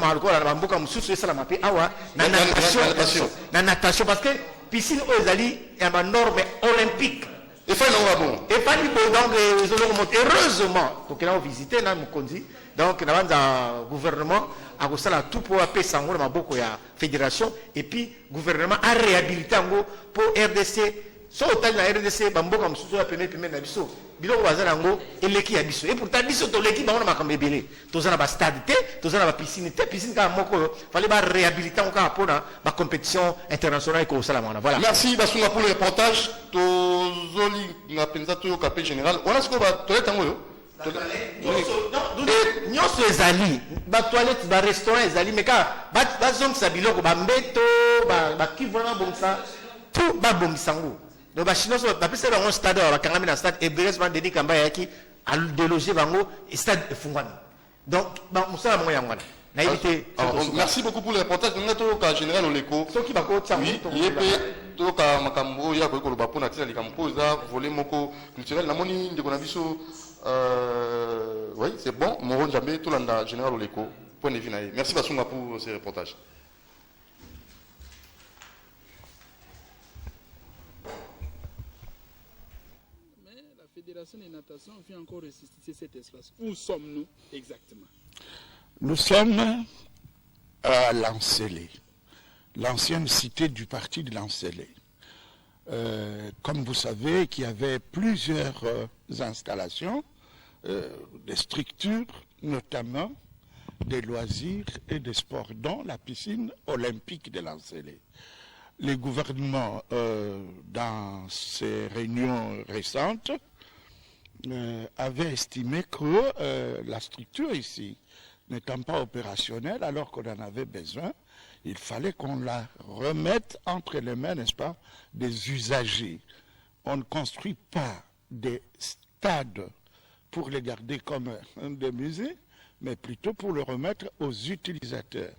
natation, parce que piscine aux Ali est une norme olympique. Et fait bon. Et pas du donc heureusement, donc ils ont visité là Mukonzi, donc il y a un gouvernement a tout pour appeler ça la fédération et puis gouvernement a réhabilité pour RDC. So au la RDC bamboka mususu apene pemene na biso biloko bazala ngo eleki ya biso et pourtant biso to leki bango na makambo ebele tozana ba stade te tozana ba piscine te piscine ka moko fallait ba réhabiliter encore pour ba compétition internationale ko sala mona voilà. Merci Basunga pour le reportage tozoli na penza to yo capé général on a ce ko ba toilette ngo nyonso ezali ba toilette ba restaurant ezali mais ka ba zone sa biloko ba mbeto ba kivona bonsa tout ba bongisango. Donc, les Chinois ont appelé un stade, un stade, et Bérez Dédé Kamba qui a délogé Bango, et stade Fungwani. Donc, merci beaucoup pour le reportage. Nous avons un général Oleko. Ce qui va continuer. Oui, il y a Makambo, il y a un Kampoza, volet Moko culturel. Namoni de Konabiso, oui, c'est bon. Moron Jambe, tout le général Oleko. Point de vue. Merci Basunga pour ce reportage. La Fédération des natations vient encore ressusciter cet espace. Où sommes-nous exactement? Nous sommes à Lancelé, l'ancienne cité du parti de Lancelé. Comme vous savez, qu'il y avait plusieurs installations, des structures, notamment des loisirs et des sports, dont la piscine olympique de Lancelé. Les gouvernements, dans ces réunions récentes, avaient estimé que la structure ici, n'étant pas opérationnelle alors qu'on en avait besoin, il fallait qu'on la remette entre les mains, n'est-ce pas, des usagers. On ne construit pas des stades pour les garder comme des musées, mais plutôt pour le remettre aux utilisateurs.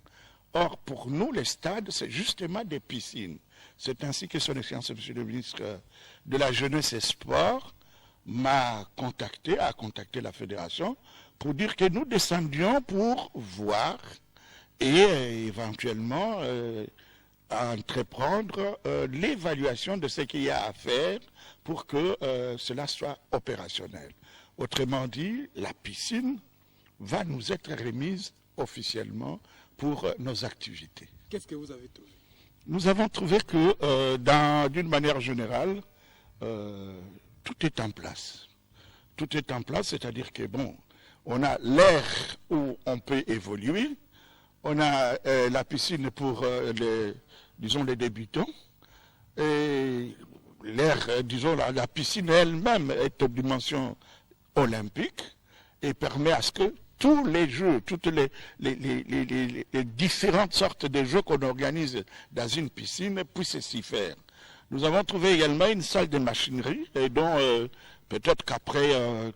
Or, pour nous, les stades, c'est justement des piscines. C'est ainsi que son Excellence, Monsieur le ministre de la Jeunesse et Sport, a contacté la fédération pour dire que nous descendions pour voir et éventuellement entreprendre l'évaluation de ce qu'il y a à faire pour que cela soit opérationnel. Autrement dit, la piscine va nous être remise officiellement pour nos activités. Qu'est-ce que vous avez trouvé? Nous avons trouvé que, d'une manière générale, tout est en place. Tout est en place, c'est-à-dire que, bon, on a l'air où on peut évoluer, on a la piscine pour, les débutants, et l'air, la piscine elle-même est de dimension olympique et permet à ce que tous les jeux, toutes les différentes sortes de jeux qu'on organise dans une piscine puissent s'y faire. Nous avons trouvé également une salle de machinerie et dont peut-être qu'après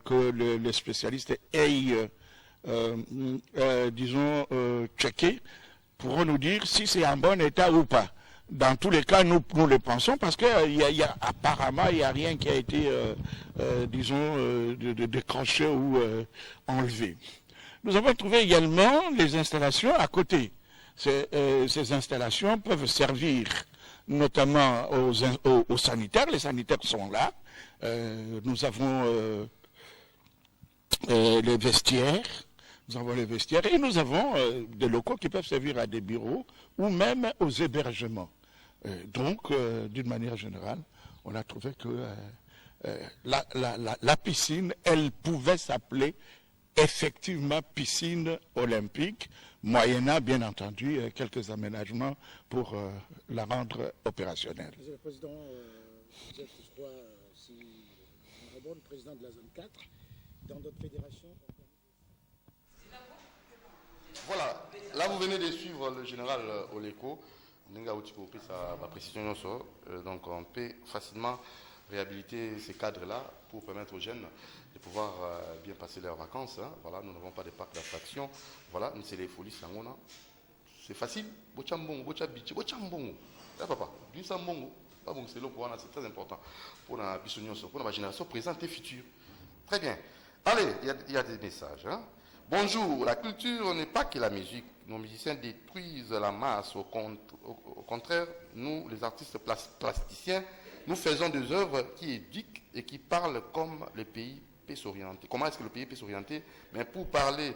que les spécialistes aient, checké, pourront nous dire si c'est en bon état ou pas. Dans tous les cas, nous le pensons parce qu'apparemment, il n'y a rien qui a été, décroché ou enlevé. Nous avons trouvé également les installations à côté. Ces installations peuvent servir notamment aux sanitaires. Les sanitaires sont là. Nous avons les vestiaires. Nous avons les vestiaires et nous avons des locaux qui peuvent servir à des bureaux ou même aux hébergements. Donc, d'une manière générale, on a trouvé que la piscine, elle pouvait s'appeler effectivement piscine olympique, moyennant bien entendu quelques aménagements pour la rendre opérationnelle. Monsieur le Président, vous êtes, je crois, si le président de la zone 4, dans d'autres fédérations. Voilà, là vous venez de suivre le général Oleko. donc on peut facilement réhabiliter ces cadres-là pour permettre aux jeunes de pouvoir bien passer leurs vacances. Hein. Voilà, nous n'avons pas de parc d'attraction. Voilà, c'est les folies sangona. C'est facile. Bochambongo, bochabichi, bochambongo. Là, papa, bisambongo. Pas bon, c'est très important pour la pour la génération présente et future. Très bien. Allez, il y a des messages. Hein. Bonjour, la culture n'est pas que la musique. Nos musiciens détruisent la masse. Au contraire, nous, les artistes plasticiens, nous faisons des œuvres qui éduquent et qui parlent comme le pays peut s'orienter. Comment est-ce que le pays peut s'orienter? Mais pour parler,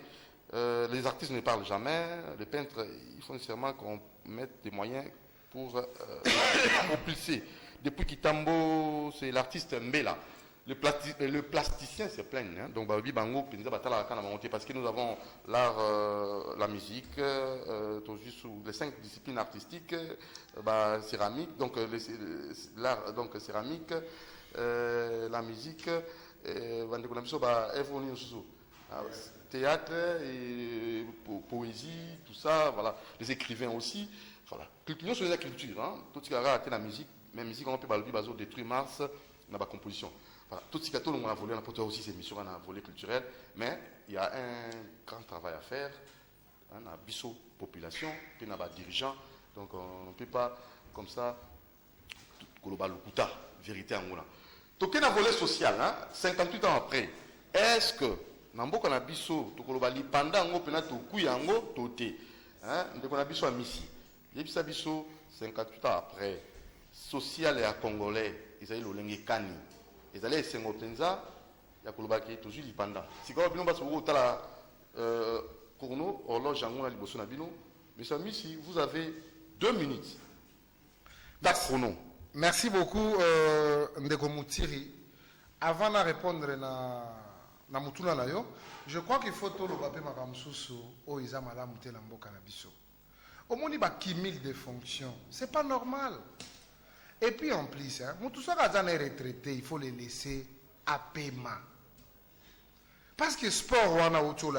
les artistes ne parlent jamais. Les peintres, il faut nécessairement qu'on mette des moyens pour propulser. Depuis Kitambo, c'est l'artiste Mbela. Le plasticien se plaigne. Hein? Donc, parce que nous avons l'art, la musique, les 5 disciplines artistiques, céramique, donc l'art, donc céramique, la musique, théâtre, et poésie, tout ça, voilà. Les écrivains aussi. Voilà. Nous sommes la culture. Hein? Tout ce qui a raté la musique, mais la musique, on peut détruire Mars dans la composition. Voilà. Tout ce qui a tout le monde a volé, on a porté aussi ces missions, on a volé culturel, mais il y a un grand travail à faire. On a bisso population, puis on a dirigeants, donc on ne peut pas comme ça, vérité en Moula. Donc, il y a un volet social, hein, 58 ans après. Est-ce que, dans beaucoup de bisso, pendant on a tout couillango, tout est, hein, on a bisso à Missi. Il y a bisso 58 ans après, social et à Congolais, ils ont eu le Kani. Ils allaient essayer de penza, il y a Kolobaki, toujours l'Ipanda. Si vous avez un Kourno, horloge en Mona Liboso Nabino, mais ça, si vous avez 2 minutes. Merci beaucoup, Ndeko Moutiri. Avant de répondre na mutuna na yo, je crois qu'il faut tout le papier makamsusu au Isa Malam Telambo Canabiso. Au moins, il y a 1000 de fonctions. C'est pas normal. Et puis en plus, hein, tout ça quand on est retraité, il faut les laisser à paiement. Parce que sport, on a autre chose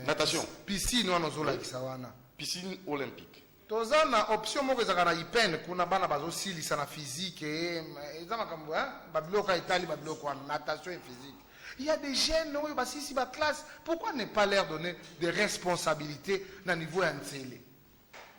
natation. Piscine, on a autre chose. Piscine olympique. Tous on a option moi que ça na hypen, qu'on a bana bazo sili ça na physique et ça m'a comme hein, babloka Italie, babloka natation et physique. Il y a des jeunes qui sont ici dans la classe. Pourquoi ne pas leur donner des responsabilités dans le niveau entier?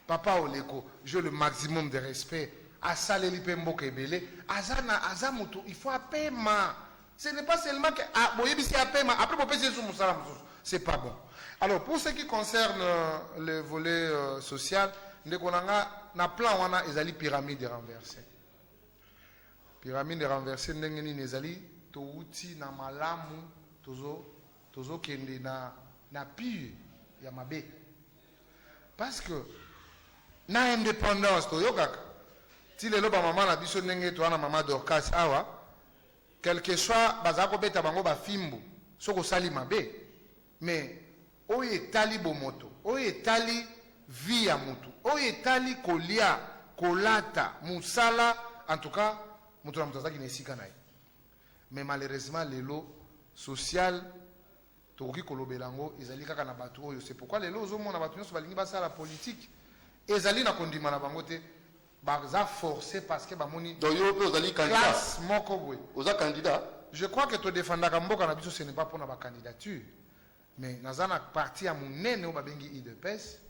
Papa Oleko, j'ai le maximum de respect. Asale Lipembo Kebele, Azamuto, il faut un paiement. Ce n'est pas seulement que un paiement. Après, vous payer sur Moussalam. C'est pas bon. Alors, pour ce qui concerne le volet social, nous avons un plan, on a une pyramide renversée. Pyramide renversée, nous avons une touti na malamu tozo kende na pire ya mabe parce que na indépendance to yokaka ti lelo ba mama na biso ndenge to ana mama Dorcas awa quel que soit bazako beta bango ba fimbu soko sali mabe mais oyo etali bomoto oyo etali vie ya mutu oyo etali kolia kolata musala en tout cas mutu na mutazaki nesika naye. Mais malheureusement, les lots sociaux, toki kolobelango, ezali kaka na batu oyo. C'est pourquoi les lots na batu nyonso balingi basa la politique. Ezali na kondima na bango te, baza forcé parce que bamoni. Donc yo pe ozali candidat. Classe moko boy. Oza candidat. Je crois que to défendaka mboka na biso ce n'est pas pour na ba candidature. Mais nazana parti à monene o babengi IDPS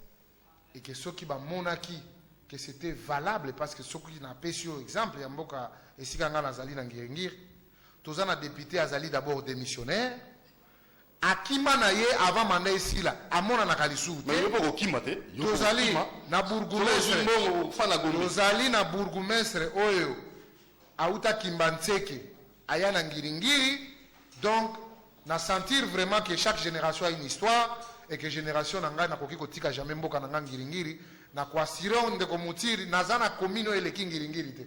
et que ceux qui ba monaki que c'était valable parce que ceux qui na pesio exemple ya mboka esikanga nazali na ngirngir. Tous un député Azali d'abord démissionnaire. Akima na ye avant mandat ici là. Amona na kalisou. Mais yo poko kima te. Tozali na bourgmestre. Tozali na bourgmestre oyo. Auta Kimbantseke. Aya na ngiringiri. Donc na sentir vraiment que chaque génération a une histoire et que génération nanga na koki kotika jamais mboka nanga ngiringiri na kwa siron de komutiri nazana komino ele kingiringiri te.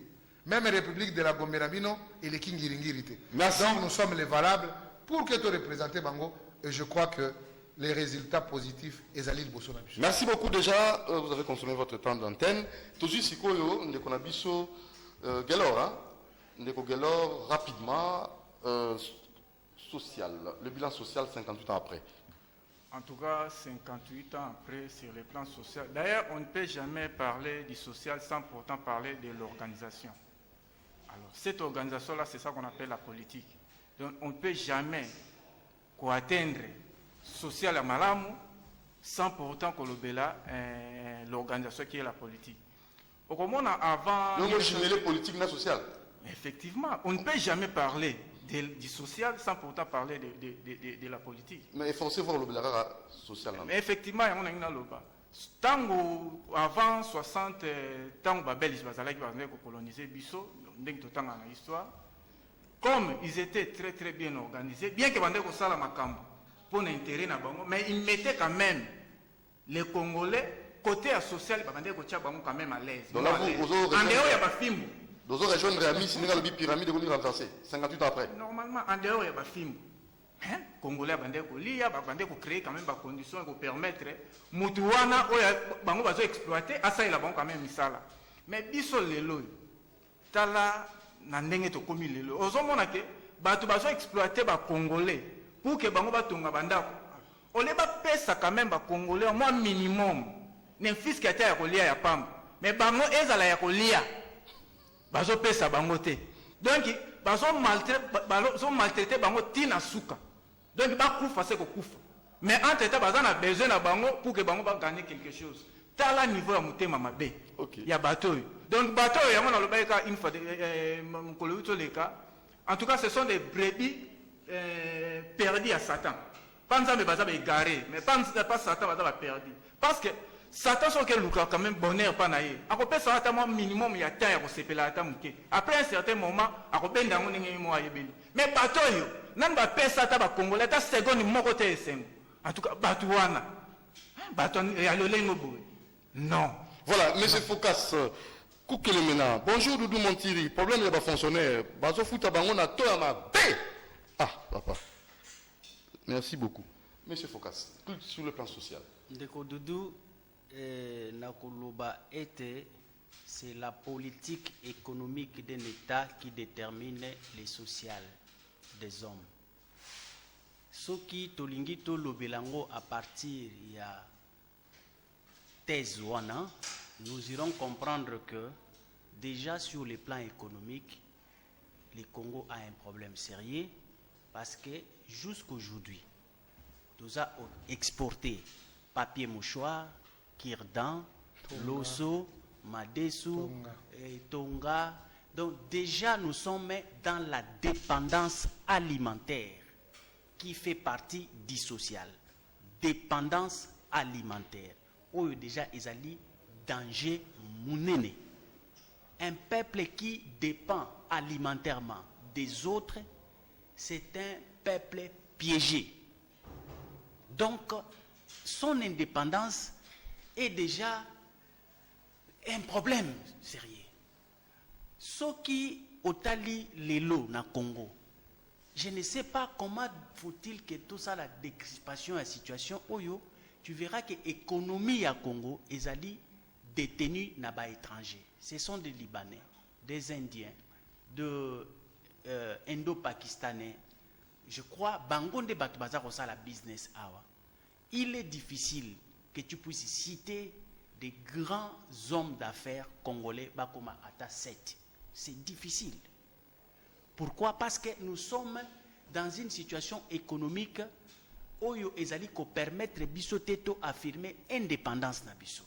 Même la République de la Gomberabino et les Kingiringirité. Donc nous sommes les valables pour que tu représentes Bango et je crois que les résultats positifs est Zali Bossona. Merci beaucoup déjà, vous avez consommé votre temps d'antenne. Toujours si koyo ndeko na biso Gelora, ndeko Gelor rapidement social, le bilan social 58 ans après. En tout cas, 58 ans après, sur le plan social. D'ailleurs, on ne peut jamais parler du social sans pourtant parler de l'organisation. Alors, cette organisation-là, c'est ça qu'on appelle la politique. Donc, on ne peut jamais atteindre social à Malamu sans pourtant que l'organisation qui est la politique. Au moment avant... Donc, on génère politique et sociale. Effectivement, on ne peut jamais parler du social sans pourtant parler de la politique. Mais forcément, le social. Mais effectivement, il y a un loba. Tango avant 60, tango babelge bazalaki bazalaki coloniser biso, ndenge totanga na histoire. Comme ils étaient très très bien organisés, bien que bande ko sala makambo pour l'intérêt na bango, mais ils mettaient quand même les Congolais côté social, bande ko tia bango quand même à l'aise. Donc là vous en dehors il y a pas film. Dans une région de Réami, c'est une pyramide qui est renversée 58 ans après. Normalement, en dehors, il y a des films. Hein? Congolais, il y a créer quand même des conditions pour permettre Moutouana, bango bazo exploiter, à ça il a bon quand même ça là. Mais biso lelo, tala na ndenge to komi lelo. Ozomona ke bato bazo exploiter ba Congolais pour que bango batonga bandako. Ole ba pesa quand même ba Congolais au moins minimum. Ne fisc ya ta ya kolia ya pamba. Mais bango ezala ya kolia. Bazo pesa bango te. Donc bazo maltraité bango tina suka. Donc ba kufa c'est ko kufa. Mais entre temps baza na besoin na bango pour que bango ba gagner quelque chose. Tala niveau ya mutema mabe. OK. Ya bateau. Donc bateau ya mona lobaika une fois mukolo to leka. En tout cas ce sont des brebis perdus à Satan. Pas nzambe baza ba égaré, mais pas Satan baza ba perdu. Parce que Satan soit que Luka quand même bonheur pas naïe. Après ça a minimum il y a terre au sepela ata muke. Après un certain moment a kopenda ngo ningi mo ayebeli. Mais bateau yo nan ba pesa ta ba Congolais ta seconde moko te esengo. En tout cas batouana. Bateau ya lolengo boy. Non. Voilà, monsieur Focas Koukele Mena. Bonjour Doudou Montiri. Problème de fonctionnaire. Bazo futa bango na to ma bé. Ah, papa. Merci beaucoup. Monsieur Focas, sur le plan social. Ndeko Doudou Nakoloba était, c'est la politique économique d'un État qui détermine les sociales des hommes. Ce qui tolingi to lobelango à partir il y a thèse wana, nous irons comprendre que déjà sur le plan économique, le Congo a un problème sérieux parce que jusqu'aujourd'hui, nous avons exporté papier mouchoir, Kirdan, Loso, Madesu, Tonga. Donc déjà nous sommes dans la dépendance alimentaire qui fait partie du social. Dépendance alimentaire. Où déjà ils allaient danger mounene. Un peuple qui dépend alimentairement des autres, c'est un peuple piégé. Donc son indépendance est déjà un problème sérieux. Ce qui otali lelo na Congo, je ne sais pas comment faut-il que tout ça la décrispation à la situation oyo, tu verras que l'économie à Congo est allée détenue na ba étrangers. Ce sont des Libanais, des Indiens, de Indo-Pakistanais. Je crois bangonde batbaza ko la business awa. Il est difficile que tu puisses citer des grands hommes d'affaires congolais bakoma ata 7. C'est difficile. Pourquoi? Parce que nous sommes dans une situation économique oyo ezali ko permettre biso teto affirmer indépendance na biso.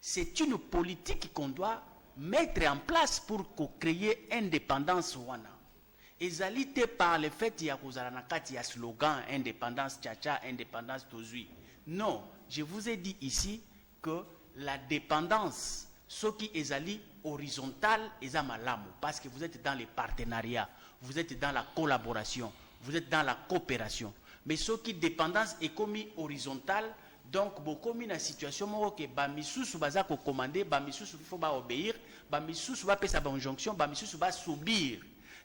C'est une politique qu'on doit mettre en place pour créer indépendance wana. Ezali te par le fait ya kozala na kati ya slogan indépendance tchacha indépendance tozui. Non, je vous ai dit ici que la dépendance, ce qui est ali horizontal, est à malamu, parce que vous êtes dans les partenariats, vous êtes dans la collaboration, vous êtes dans la coopération. Mais ce qui dépendance est commis horizontal, donc beaucoup mis dans la situation où que bamisous baza ko commander, bamisous il faut obéir, bamisous va payer sa injonction, bamisous va subir.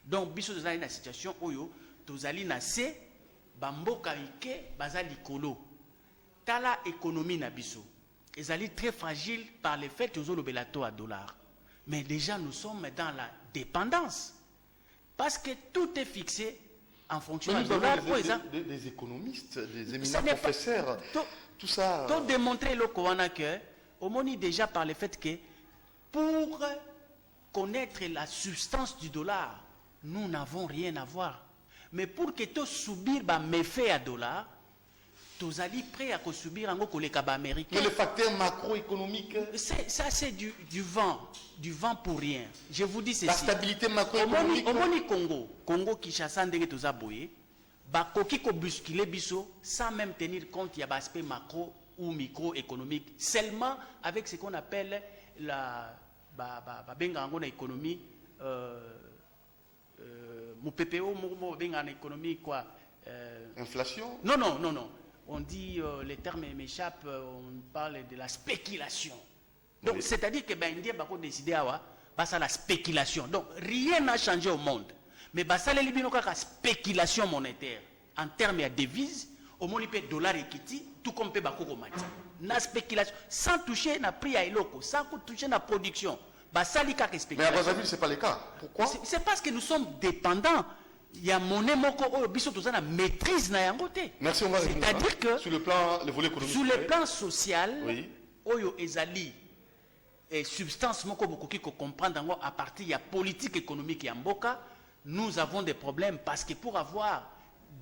Donc biso dans une situation où tozali na se bamboka ike baza likolo. Tala économie na biso. Ezali très fragile par le fait que nous avons le à dollar. Mais déjà nous sommes dans la dépendance. Parce que tout est fixé en fonction Mais du nous dollar. avons des économistes, des éminents professeurs, tout ça. Tout démontrer le Kowana que, au moins déjà par le fait que, pour connaître la substance du dollar, nous n'avons rien à voir. Mais pour que tu subir les méfaits à dollar, tu es prêt à subir un peu les cabas américains. Mais le facteur macroéconomique. Ça, c'est du vent pour rien. Je vous dis ceci. La stabilité macroéconomique. Au moins, Congo, Kinshasa, ndenge tu as boyé, bakoki ko bousculer biso sans même tenir compte de l'aspect macro ou microéconomique, seulement avec ce qu'on appelle la économie. Mon PPO, mon économie quoi. Inflation. Non. On dit, les termes m'échappent, on parle de la spéculation. Donc, c'est-à-dire que Indien va décider à la spéculation. Donc, rien n'a changé au monde. Mais ça, les Libyens ont la spéculation monétaire. En termes de devises, au moins, il peut dollar et kiti, tout comme peut bako mati. La spéculation, sans toucher na prix à eloko, sans toucher na production. Ça, les cas de spéculation. Mais à Brazzaville, ce n'est pas le cas. Pourquoi? C'est parce que nous sommes dépendants. Il y a monnaie moko biso tozana maîtrise na yangote. Merci, on va revenir. C'est-à-dire que sur le plan le volet économique. Sur le plan social, oui. Oyo ezali et substance moko bokoki ko comprendre à partir de la politique économique ya mboka, nous avons des problèmes parce que pour avoir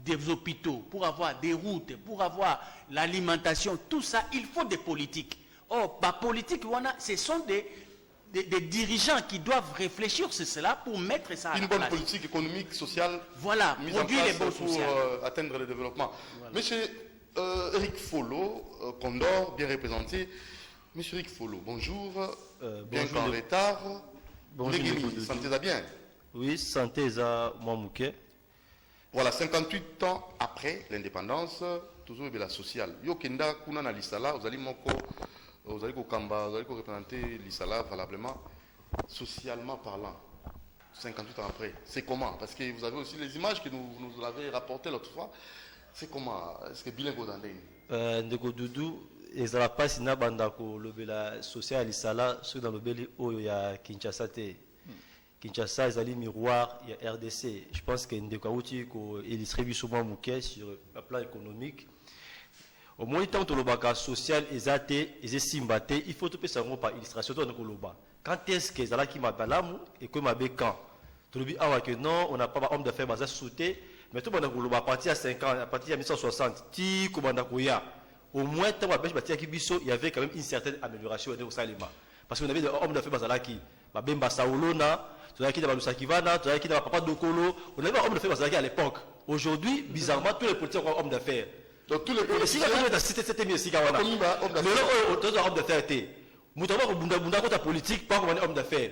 des hôpitaux, pour avoir des routes, pour avoir l'alimentation, tout ça, il faut des politiques. Or, la politique, ce sont des dirigeants qui doivent réfléchir sur cela pour mettre ça à une la bonne place. politique économique, sociale, voilà, mise en produire les place bons pour sociaux. atteindre le développement. Voilà. Monsieur Eric Follo, Condor, bien représenté. Monsieur Eric Follo, bonjour. Bien qu'en retard. Bonjour. Santé bien. Oui, santé à Mouamouké. Voilà, 58 ans après l'indépendance, toujours la sociale. Yo kenda kuna na lisala, vous allez représenter l'Isala valablement, socialement parlant, 58 ans après. C'est comment? Parce que vous avez aussi les images que nous avez rapportées l'autre fois. C'est comment? Est-ce que bilingue au Dandé? Ndeko Doudou, ezala pasi na bandako lobela social l'Isala, ceux dans le beli oyo ya Kinshasa te. Kinshasa ezali miroir ya RDC. Je pense que Ndeko Awuti ko illustrer biso Mouamouké sur le plan économique. Au moins, tant que le social est athée, est simbaté, il faut tout faire par illustration. Quand est-ce que ça qui m'a balamou et que m'a bécan? Tu le dis, ah que non, on n'a pas d'homme d'affaires basé sauté, mais tout le monde a parti à 5 ans, à partir de 1960, ti kobandakoya. Au moins, tant que il y avait quand même une certaine amélioration au Salima. Parce qu'on avait des hommes d'affaires basé qui, Bemba Saolona, tu as qui dans Lusakivana, tu as qui dans Papa Dokolo, on avait des hommes d'affaires basé à l'époque. Aujourd'hui, bizarrement, tous les politiques ont hommes d'affaires. Donc tous les politiciens, mais à l'époque, tu es homme d'affaires. Politique, vous comprenez? Homme d'affaires,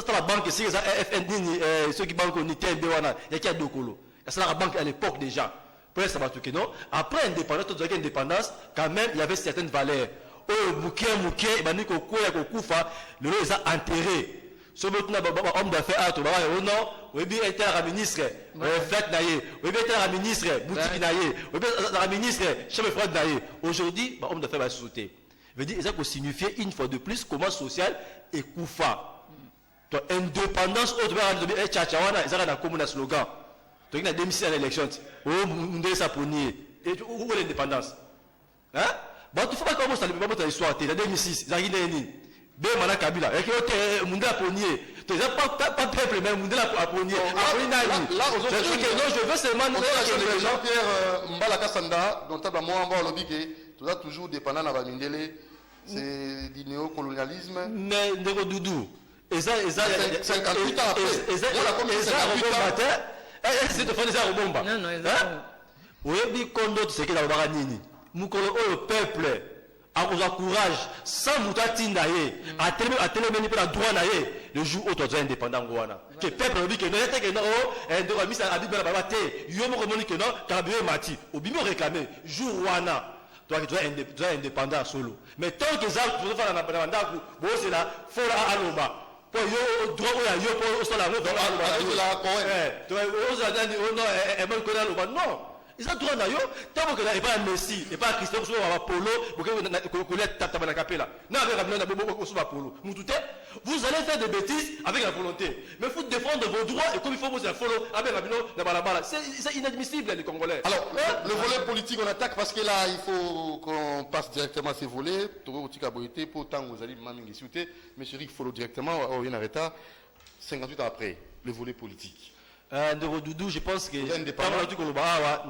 la banque, ceux qui banquent au Nité, il y a Dokolo. C'est la banque à l'époque déjà. Après indépendance, quand même, il y avait certaines valeurs. Oh, Mouké, le lot est enterré. Ce homme d'affaires, tu vas non, oui, bien été un ministre, fête naïe, oui, bien été un ministre, boutique naïe, oui, bien un ministre, chef de fraude naïe. Aujourd'hui, homme d'affaires va se sauter. Veut dire, ça peut signifier une fois de plus comment social et koufa. Indépendance, autre chose, tchatchawana, ils ont un commun slogan. Tu as démissionné à l'élection. Oh, on doit s'apponir. Et où est l'indépendance? Hein? Bon, tu ne faut pas commencer à l'histoire. Tu as 2006, Zagine. Ben mana Kabila, et que monde a pogné. Tu n'as pas peuple même monde a pogné. Là je veux seulement Jean-Pierre Mbala Kassanda, dont tu as moi en bas lobby que tu as toujours dépendant de la Mindele, c'est du néocolonialisme. Mais Ndeko Doudou, et ça 58 ans après. Voilà comme c'est 58 ans. C'est de faire des arrobomba. Non, non, oui, mais Kondo, c'est que la Baranini. Moukolo, le peuple. À courage, sans moutatindaye, à téléménie pour la douane, le jour où tu es indépendant. Que peuple dit que non, il y a non, et de la mise à Bibé la Babate, Yomo Romoni que non, Carabio Mati, au Bimo réclamé, jour Wana, toi qui es indépendant solo. Mais tant que ça, tu veux faire un indépendant, bon, c'est là, faut la Aloba. Pour yo, droit ou la yo, pour la Aloba. Non, Ils ont droit d'ailleurs, tant que là, et pas Messi, et pas Christophe, ou pas Polo, ou que les tapes à la capella. Non, avec Rabina, Polo. Vous allez faire des bêtises avec la volonté. Mais il faut défendre vos droits et comme il faut vous follow avec Rabina, c'est inadmissible, les Congolais. Alors, le volet politique, on attaque parce que là, il faut qu'on passe directement à ces volets. Pour autant vous allez m'amener, mais chérie, il faut directement, on vient d'arrêter 58 ans après, le volet politique. De Doudou, je pense que on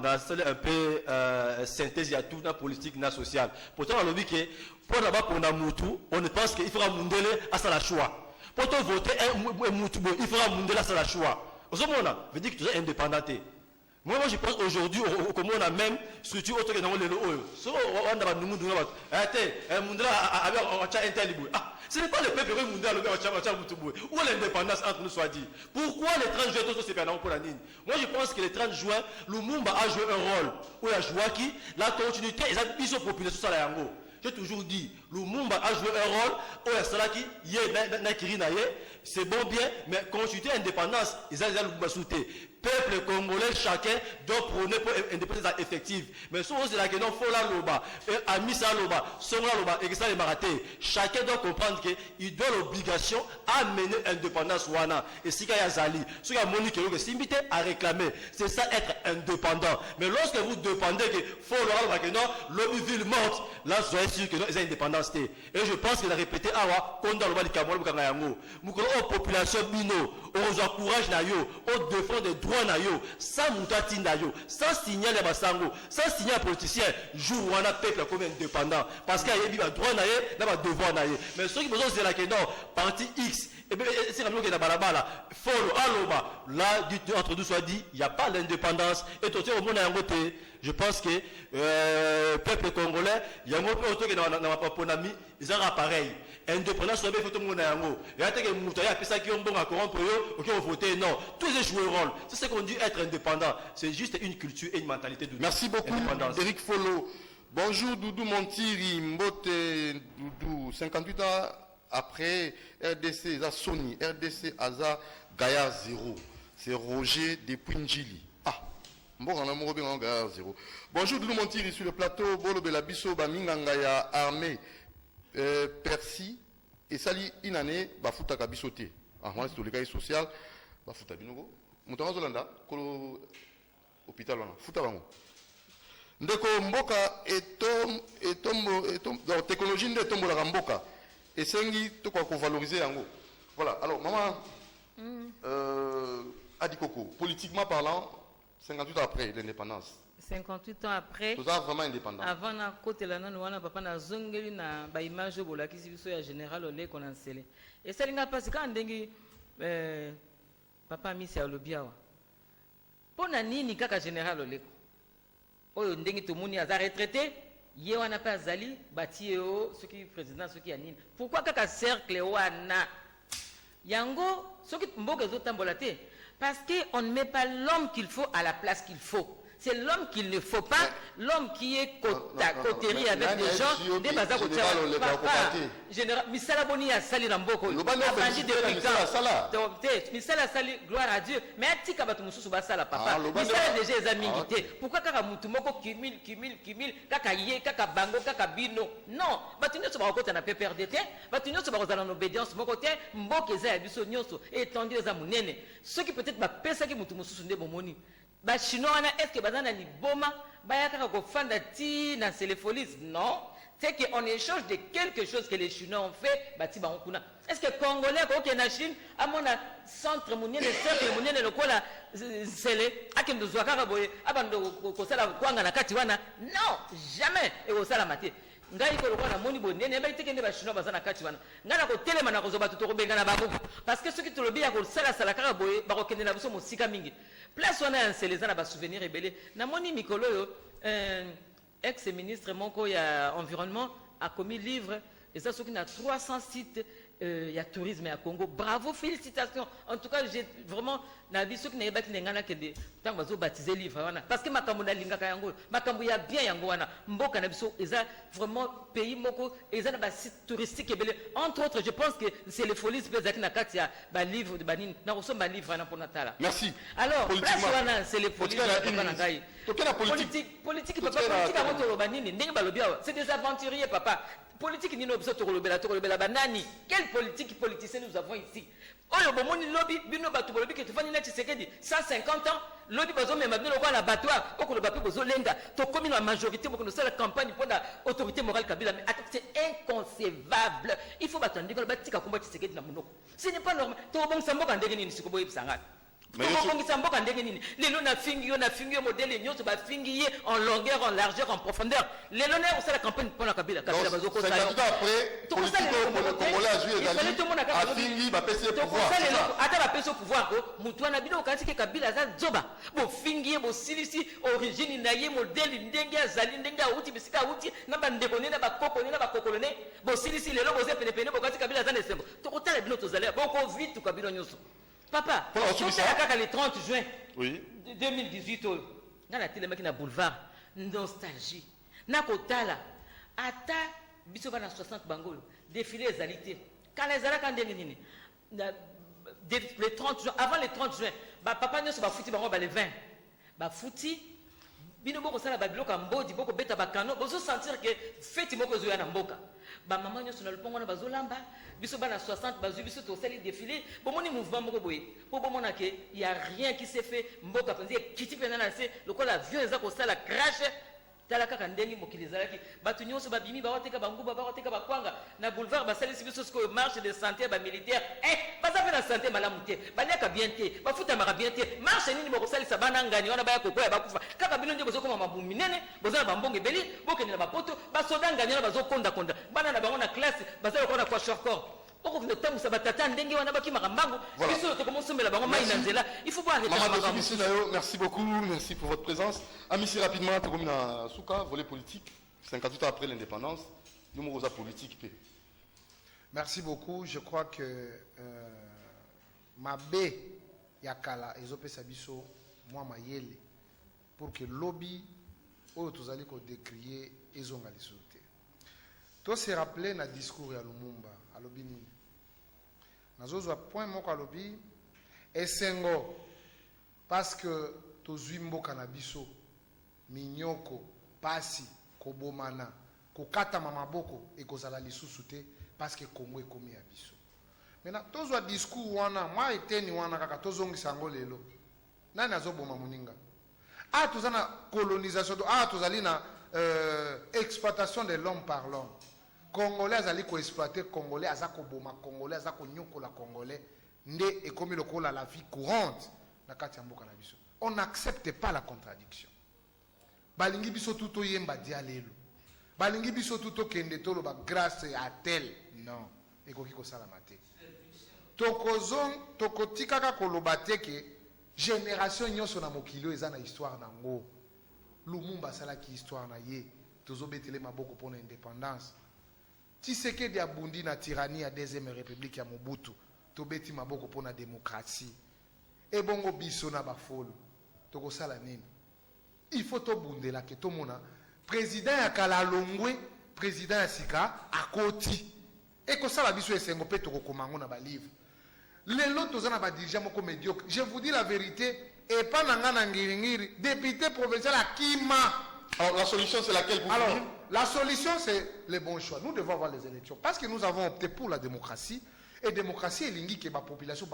a un peu synthèse à tout la politique na sociale. Pourtant, on a dit que pour là-bas pour Namoutou, on pense qu'il faudra Mundele à sa choix. Pour voter un Moutou, il faudra Mundele à sa choix. Au moment veut dire que tu es indépendanté. Moi, je pense aujourd'hui, comme on a même structure autre que dans le haut. So, on a nous nous ce n'est pas le peuple où l'indépendance entre nous soit dit. Pourquoi les 30 juin tous se perdent pour la ligne? Moi, je pense que les 30 juin, Lumumba a joué un rôle. Où il a joué qui? La continuité, ils ont population sur la Yango. J'ai toujours dit, Lumumba a joué un rôle, où il y a cela qui c'est bon bien, mais continuité indépendance, ils ont Lumumba sauté. Peuple congolais, chacun doit prôner pour indépendance effective. Mais si on se la question, faut la loba, Amisa loba, Songa loba, et que ça est maraté. Chacun doit comprendre qu'il doit l'obligation à mener indépendance wana. Et si il y a Zali, si il y a Monique qui s'est invité à réclamer, c'est ça être indépendant. Mais lorsque vous dépendez que faut la question, l'homme ville morte, là, soyez sûr que nous avons indépendance. Et je pense qu'il a répété, awa, qu'on doit le Cameroun, Mukangayango. Mukolo, population bino, on encourage nayo, on défend des droits. Sans moutati sans signal de basango, sans signal politicien, jour où on a peuple comme indépendant. Parce qu'il y a des droits, il y a des devoirs. Mais ceux qui besoin de la question, parti X, c'est comme qui est dans la follow, aloba, là, entre nous soit dit, il n'y a pas l'indépendance. Et tout au monde a un côté. Je pense que peuple congolais, il y a un autre qui est dans ma ponami, ils ont pareil. Indépendance, il faut tout le monde a un mot. Il y a des moutons qui ont bon à corrompre, qui ont voté, non. Tous les joueurs rôle. C'est ce qu'on dit être indépendant. C'est juste une culture et une mentalité. Merci beaucoup, Eric Follo. Bonjour, Doudou Montiri, Mbote Doudou. 58 ans après, RDC, Aza Sony, RDC, Aza Gaïa 0. C'est Roger Depuindjili. Bonjour Doudou Montiri sur le plateau. Bolo Belabiso, Bamingangaya, armée, Percy, et Sali Inane, Bafuta Kabisote. Moi, c'est le cas social, Bafuta Binogo. Moutara Zolanda, Kolo Hôpital, Futa Bango. Ndeko Mboka et Tombo, technologie de Tombo la Mboka. Et Sengi, tout quoi qu'on valorise Yango. Voilà, alors, maman, Adikoko, politiquement parlant, 58 ans après l'indépendance. 58 ans après. Tout ça vraiment indépendant. Avant na côté la nana wana papa na zongeli na ba image bola kisi biso ya général ole qu'on ensele. Et ça linga parce quand ndengi papa misi ya lobiawa. Pona nini kaka général ole ko. Oyo ndengi to muni aza retraité, ye wana pa zali bati o ce qui président ce qui a nini. Pourquoi kaka cercle wana yango ce qui mboka zo tambola te. Parce qu'on ne met pas l'homme qu'il faut à la place qu'il faut. C'est l'homme qu'il ne faut pas, l'homme qui est cotérie avec des gens, des bazars côté. Général, Misala Boni a sali Ramboko. Misala sali, gloire à Dieu. Mais un petit kabatou moussou basala papa. Misala déjà les amis milité. Pourquoi kaka moutumoko kimil, kaka yé, kaka bango, kaka bino. Non, batunyo se barokote na PPRDT, batunyo se barokote en obédience, mon côté, mboke za biso nyoso, étendu aux amounene. Ceux qui peut-être ba pesa ki moutumoussou sunde bomoni. Ba chinois est-ce que bazana liboma bayaka ko fanda ti na séléfolis non c'est qu'on échange de quelque chose que les chinois ont fait bati ba kuna est-ce que congolais ko na Chine a mon centre munene cercle munene lokola sele akendo zwaka boye abando ko sala kwanga na kati wana non jamais et au sala maté ngai ko lokola moni bonene ba itekende ba chinois bazana kati wana ngana ko telema na ko zoba to benga na bango parce que ceux qui te le bien ko sala kaka boye ba ko kende na biso mosika mingi. Place on a un célésar à souvenir rebelle. Namoni Mikolo, ex-ministre Monko ya environnement a commis livre et ça ce qui a 300 sites il y a tourisme à Congo. Bravo, félicitations. En tout cas, j'ai vraiment vu ceux qui n'avaient pas de temps de baptiser le livre. Parce que Makamuna Lingaka Yango, Makambuya bien Yangoana, Mboka Nabiso, ils ont vraiment pays Moko, ils ont des sites touristiques. Entre autres, je pense que c'est les folies qui ont un livre de Banine. Nous avons un livre pour Natala. Merci. Alors, c'est les folies. Politique, c'est des aventuriers, papa. Politique, ni nous banani. Quelle politique politicien nous avons ici? Oyo bomoni lobby, bino batu lobby que tu fais ni Tshisekedi 150 ans, lobby bazo même bino ko l'abattoir, oko le bapi bozo lenga. To comme la majorité pour que nous la campagne pour la autorité morale Kabila, mais c'est inconcevable. Il faut attendre que le batika combat Tshisekedi na monoko. Ce n'est pas normal. To bon sambo ka ndenge ni sikobo yebsanga. Les lots fingi modèle nyonso ba fingi en longueur, en largeur, en profondeur. Les lots c'est la campagne pour la Kabila. Kabila bazo ko ça. Après, politique congolais a joué a fingi ba PC pouvoir. Ata ba PC pouvoir ko mutu na bino kasi ke Kabila za zoba. Bo fingi bo silisi origine na ye modèle ndenge azali ndenge uti bisika uti na ba ndekone na ba kokone na ba kokolone. Bo silisi les lots bo ze pene bo kasi Kabila za nesembo. To kotala bino to zale bon ko vite Kabila nyonso. Papa, le 30 juin 2018, on a télé na boulevard, nostalgie. Nakotala, ata bisoba na 60 bangolo, défilé les alités. Quand les alaka ndengeni, le 30 juin, avant le 30 juin, papa ne se ba fouti bango ba le 20. Ba fouti, bino boko sala ba biloko mbodi boko beta ba kano, bozo sentir que feti moko zo ya na mboka. Ba maman nyoso na lupongo na bazolamba biso bana 60 bazu biso to sali défilé bomoni mouvement moko boye po bomona ke il y a rien qui s'est fait mboka penzi kiti pena na se lokola vieux eza ko sala crash tala kaka ndengi mokili zalaki batu nyonso babimi ba wateka banguba ba wateka bakwanga na boulevard basali biso sko marche de santé ba militaire baza pe na santé malamu te banyaka bien te bafuta maka bien te marche nini moko sali sabana ngani wana baya kokoya bakufa kaka bino nje bozo koma mabumi nene bozo na bambonge beli bokeni na bapoto basoda ngani wana bazo konda konda bana na bango na classe bazali kona kwa short corps. Il faut voir merci beaucoup, merci pour votre présence. Amici, rapidement, Tokomina Souka, volet politique, 58 ans après l'indépendance, nous sommes politique. Merci beaucoup. Je crois que Mabe Yakala, Ezope Sabiso, moi Mayele, pour que lobby, où tous allez décrier, ils ont les sauter. Tout se rappeler dans le discours à Lumumba, à l'Obini. Nazozo a point moko à l'Obi, et sengo, parce que tozuimbo kanabiso, minyoko, pasi, kobomana, kokata mamaboko, et kozala lisussute, parce que Congo est commis à biso. Maintenant, tozo a discours wana, moi et ni wana kaka, tozongi sango lelo. Nani azoboma muninga. Ah, tozana colonisation, ah, tozali na exploitation de l'homme par l'homme. Congolais azali ko exploiter Congolais azako boma Congolais azako nyokola Congolais nde et comme le kola la vie courante na kati ya mboka na biso. On n'accepte pas la contradiction. Balingi biso tuto yemba dia lelo. Balingi biso tuto kende tolo ba grâce à tel. Non, ekoki ko sala mate. Tokozong tokotika ka koloba te ke génération nyonso na mokili eza na histoire nango. Lumumba sala ki histoire na ye. Tozobetele maboko pona indépendance. Tshisekedi abundi na tyrannie ya deuxième république ya Mobutu tobeti maboko pona démocratie et bongo biso na bafolo tokosala nini il faut tobundela ke tomona président ya kala longwe président ya sika akoti et kosala biso esengo pe tokokomango na ba livre lelo tozana ba dirigeant moko médiocre. Je vous dis la vérité et pas nanga na ngiringiri député provincial akima. Alors la solution c'est laquelle pour vous? La solution, c'est le bon choix. Nous devons avoir les élections. Parce que nous avons opté pour la démocratie. Et démocratie, il y a que la population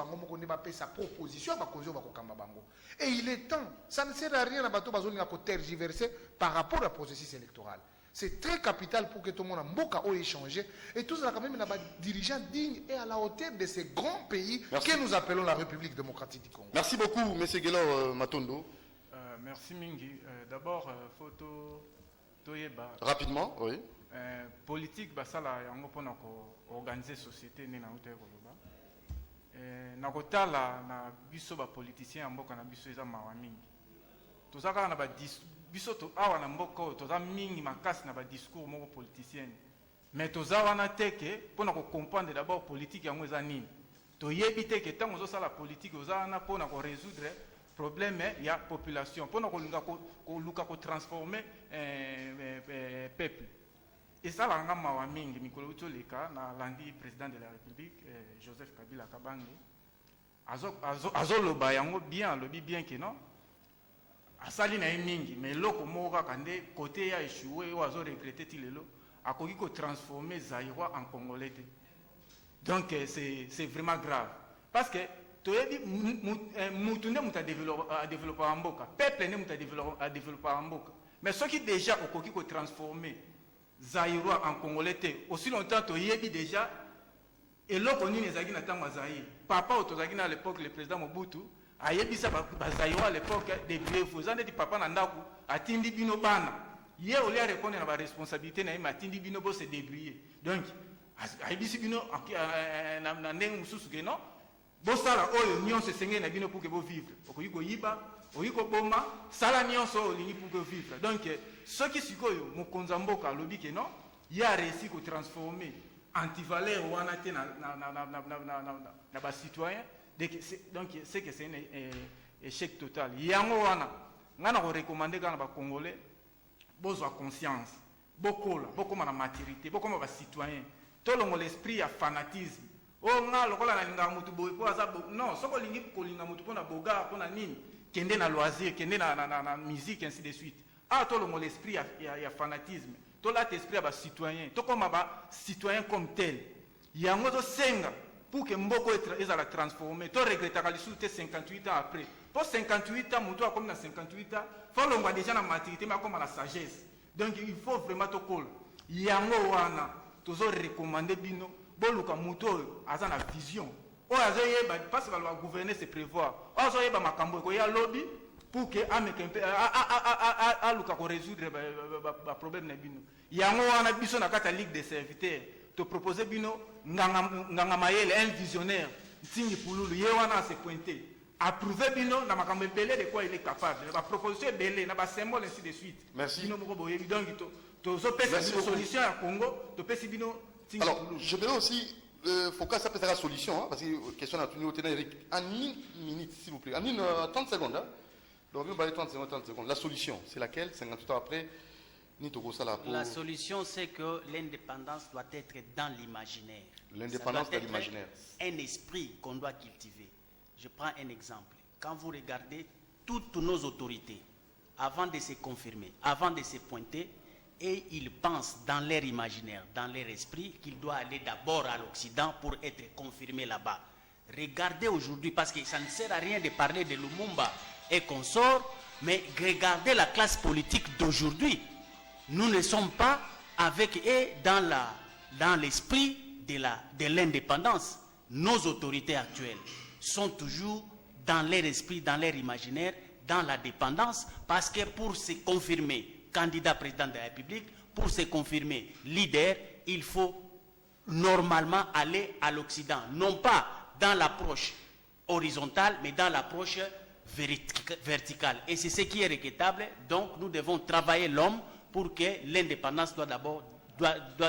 fait sa proposition. Et il est temps. Ça ne sert à rien à tergiverser par rapport au processus électoral. C'est très capital pour que tout le monde ait échangé. Et tout ça, quand même, des dirigeants dignes et à la hauteur de ces grands pays que nous appelons la République démocratique du Congo. Merci beaucoup, M. Guélor Matondo. Merci Mingi. D'abord, photo. Rapidement, oui. Politique, basala yango pona ko organiser société ne na uta koloba. Na kotala na biso ba politicien mboka na biso eza mawa mingi. Tozaka na ba biso to awa na mboko toza mingi makasi na ba discours moko politicien. mais toza wana teke pona ko comprendre d'abord politique yango eza nini. Toyebi teke tango zo sala politique oza wana pona ko résoudre problème ya population, pona ko luka ko transformer peuple. Et ça langa mawa mingi mikolo toleka na landi président de la République Joseph Kabila Kabange azo loba yango bien lobi bien que non asali na mingi mais loko moka kande côté ya échoué ou azo regretter tilelo akoki ko transformer Zaïrois en Congolais. Donc c'est vraiment grave parce que toyebi mutu ne muta développer en mboka, peuple ne muta développer en mboka, mais ceux qui déjà okoki ko transformer Zaïrois en Congolais aussi longtemps toyebi déjà et l'autre nini ezaki na tango Zaïre papa otozaki na l'époque le président Mobutu ayebisa ba Zaïrois à l'époque débrouiller vous en êtes papa na ndako atindi bino bana ye olia répondre na ba responsabilité na atindi bino bo se débrouiller donc ayebisi bino na ndenge mususu ke non bo sala oyo nyonso sengé na bino pour que bo vivre okoyi ko yiba oyiko boma sala nyonso olingi pour que vivre. Donc ceux qui sikoyo mokonza mboka lobi ke non il a réussi ko transformer antivaleur wana te na ba citoyen donc c'est que c'est un échec total. Yango wana ngana ko recommander kana ba congolais bozwa conscience bokola bokoma na maturité bokoma ba citoyen tolongo l'esprit ya fanatisme o nga lokola na linga mutu boy po aza non soko lingi ko linga mutu pona boga pona nini kende na loisir kende na musique ainsi de suite ah tolongo l'esprit ya fanatisme tola l'esprit ya ba citoyen to koma ba citoyen comme tel yango to senga pour que mboko ezala transformer to regretter ka lisute 58 ans après pour 58 ans mutu comme na 58 ans faut longa déjà na maturité mais comme na sagesse. Donc il faut vraiment to call yango wana tozo recommander bino boluka mutu aza na vision o azoyeba parce que va gouverner c'est prévoir azoyeba makambo ko ya lobby pour que aluka ko résoudre ba problème na bino yango wana biso na kata ligue des serviteurs te proposer bino nganga mayele un visionnaire Ntingi Pululu ye wana se pointer approuver bino na makambo belé de quoi il est capable ba proposition belé na ba symbole ainsi de suite. Merci. Bino moko boyebi donc to zo pesa une solution à Congo to pesi bino. Alors je vais aussi faut que ça peut être la solution hein, parce que question à tenir au tenir en une minute s'il vous plaît en une 30 secondes hein. Donc on va aller 30 secondes. La solution c'est laquelle 58 ans après la solution, c'est que l'indépendance doit être dans l'imaginaire. L'indépendance dans l'imaginaire. Un esprit qu'on doit cultiver. Je prends un exemple. Quand vous regardez toutes nos autorités, avant de se confirmer, avant de se pointer, et ils pensent dans leur imaginaire, dans leur esprit, qu'ils doivent aller d'abord à l'Occident pour être confirmés là-bas. Regardez aujourd'hui, parce que ça ne sert à rien de parler de Lumumba et consorts, mais regardez la classe politique d'aujourd'hui. Nous ne sommes pas avec eux dans l'esprit de l'indépendance. Nos autorités actuelles sont toujours dans leur esprit, dans leur imaginaire, dans la dépendance, parce que pour se confirmer candidat président de la République, pour se confirmer leader, il faut normalement aller à l'Occident. Non pas dans l'approche horizontale, mais dans l'approche verticale. Et c'est ce qui est regrettable. Donc nous devons travailler l'homme pour que l'indépendance doit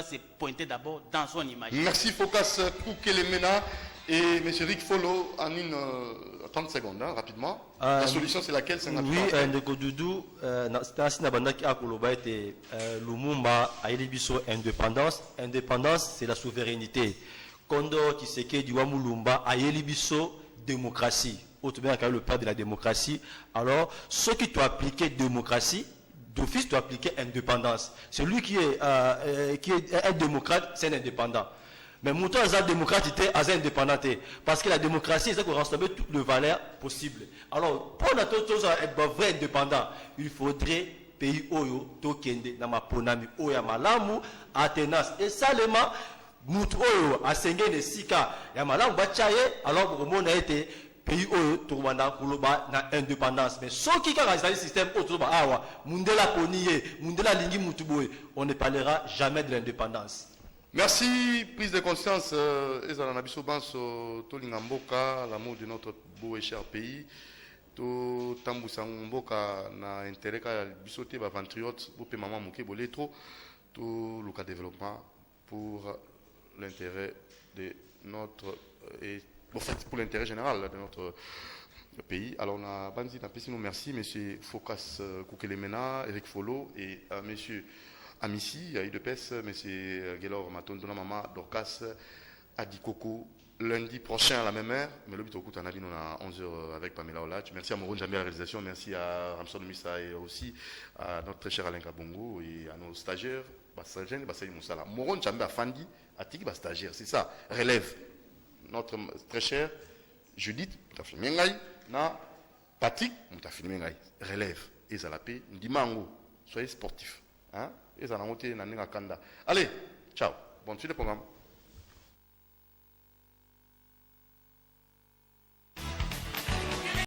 se pointer d'abord dans son imaginaire. Merci Focas Koukelemena et M. Rick Follow en une 30 secondes, hein, rapidement. La solution c'est laquelle? Oui, Ndeko Doudou, Lumumba a élibiso indépendance. Indépendance, c'est la souveraineté. Kondo Tshisekedi Lumumba a élibiso démocratie. Autrement dit, le père de la démocratie. Alors, ceux qui doivent appliquer démocratie, d'office doit appliquer indépendance. Celui qui est un démocrate, c'est un indépendant. Mais Mouton est un démocrate, il est indépendant. Parce que la démocratie, c'est qu'on rassemble toutes les valeurs possibles. Alors, pour être vrai indépendant, il faudrait pays Oyo, Tokende, Namaponami, Oyamalamu, Athénas. Et seulement, Mouton Oyo, Asengé, les Sika, Yamalamu, Bachaye, alors pour le monde a été pays où na indépendance mais ceux qui ont le système mundela poniye mundela lingi mutuboy on ne parlera jamais de l'indépendance. Merci. Prise de conscience ezala na biso banso tolinga mboka l'amour de notre beau et cher pays to tambusa mboka na intérêt ka biso te ba patriote bo pe mama moke boletro to luka développement pour l'intérêt de notre et en fait pour l'intérêt général de notre pays. Alors on a Banzi nous merci M. Focas Koukelemena, Eric Folo et M. Amissi, IDPS, M. Gelor Matondona Mama Dorcas Adikoko. Lundi prochain à la même heure, mais le but au coup, on a 11h avec Pamela Olach. Merci à Moron Jambi à la réalisation, merci à Ramson Missa et aussi à notre très cher Alain Kabongo et à nos stagiaires. Moron Jambi a Fandi, à Tiki stagiaire, c'est ça, relève. Notre très cher Judith, na Patrick, relève. Et ça la paix, Ndimango, soyez sportifs. Hein? Et ça n'a pas été Allez, ciao, bonne suite de programme.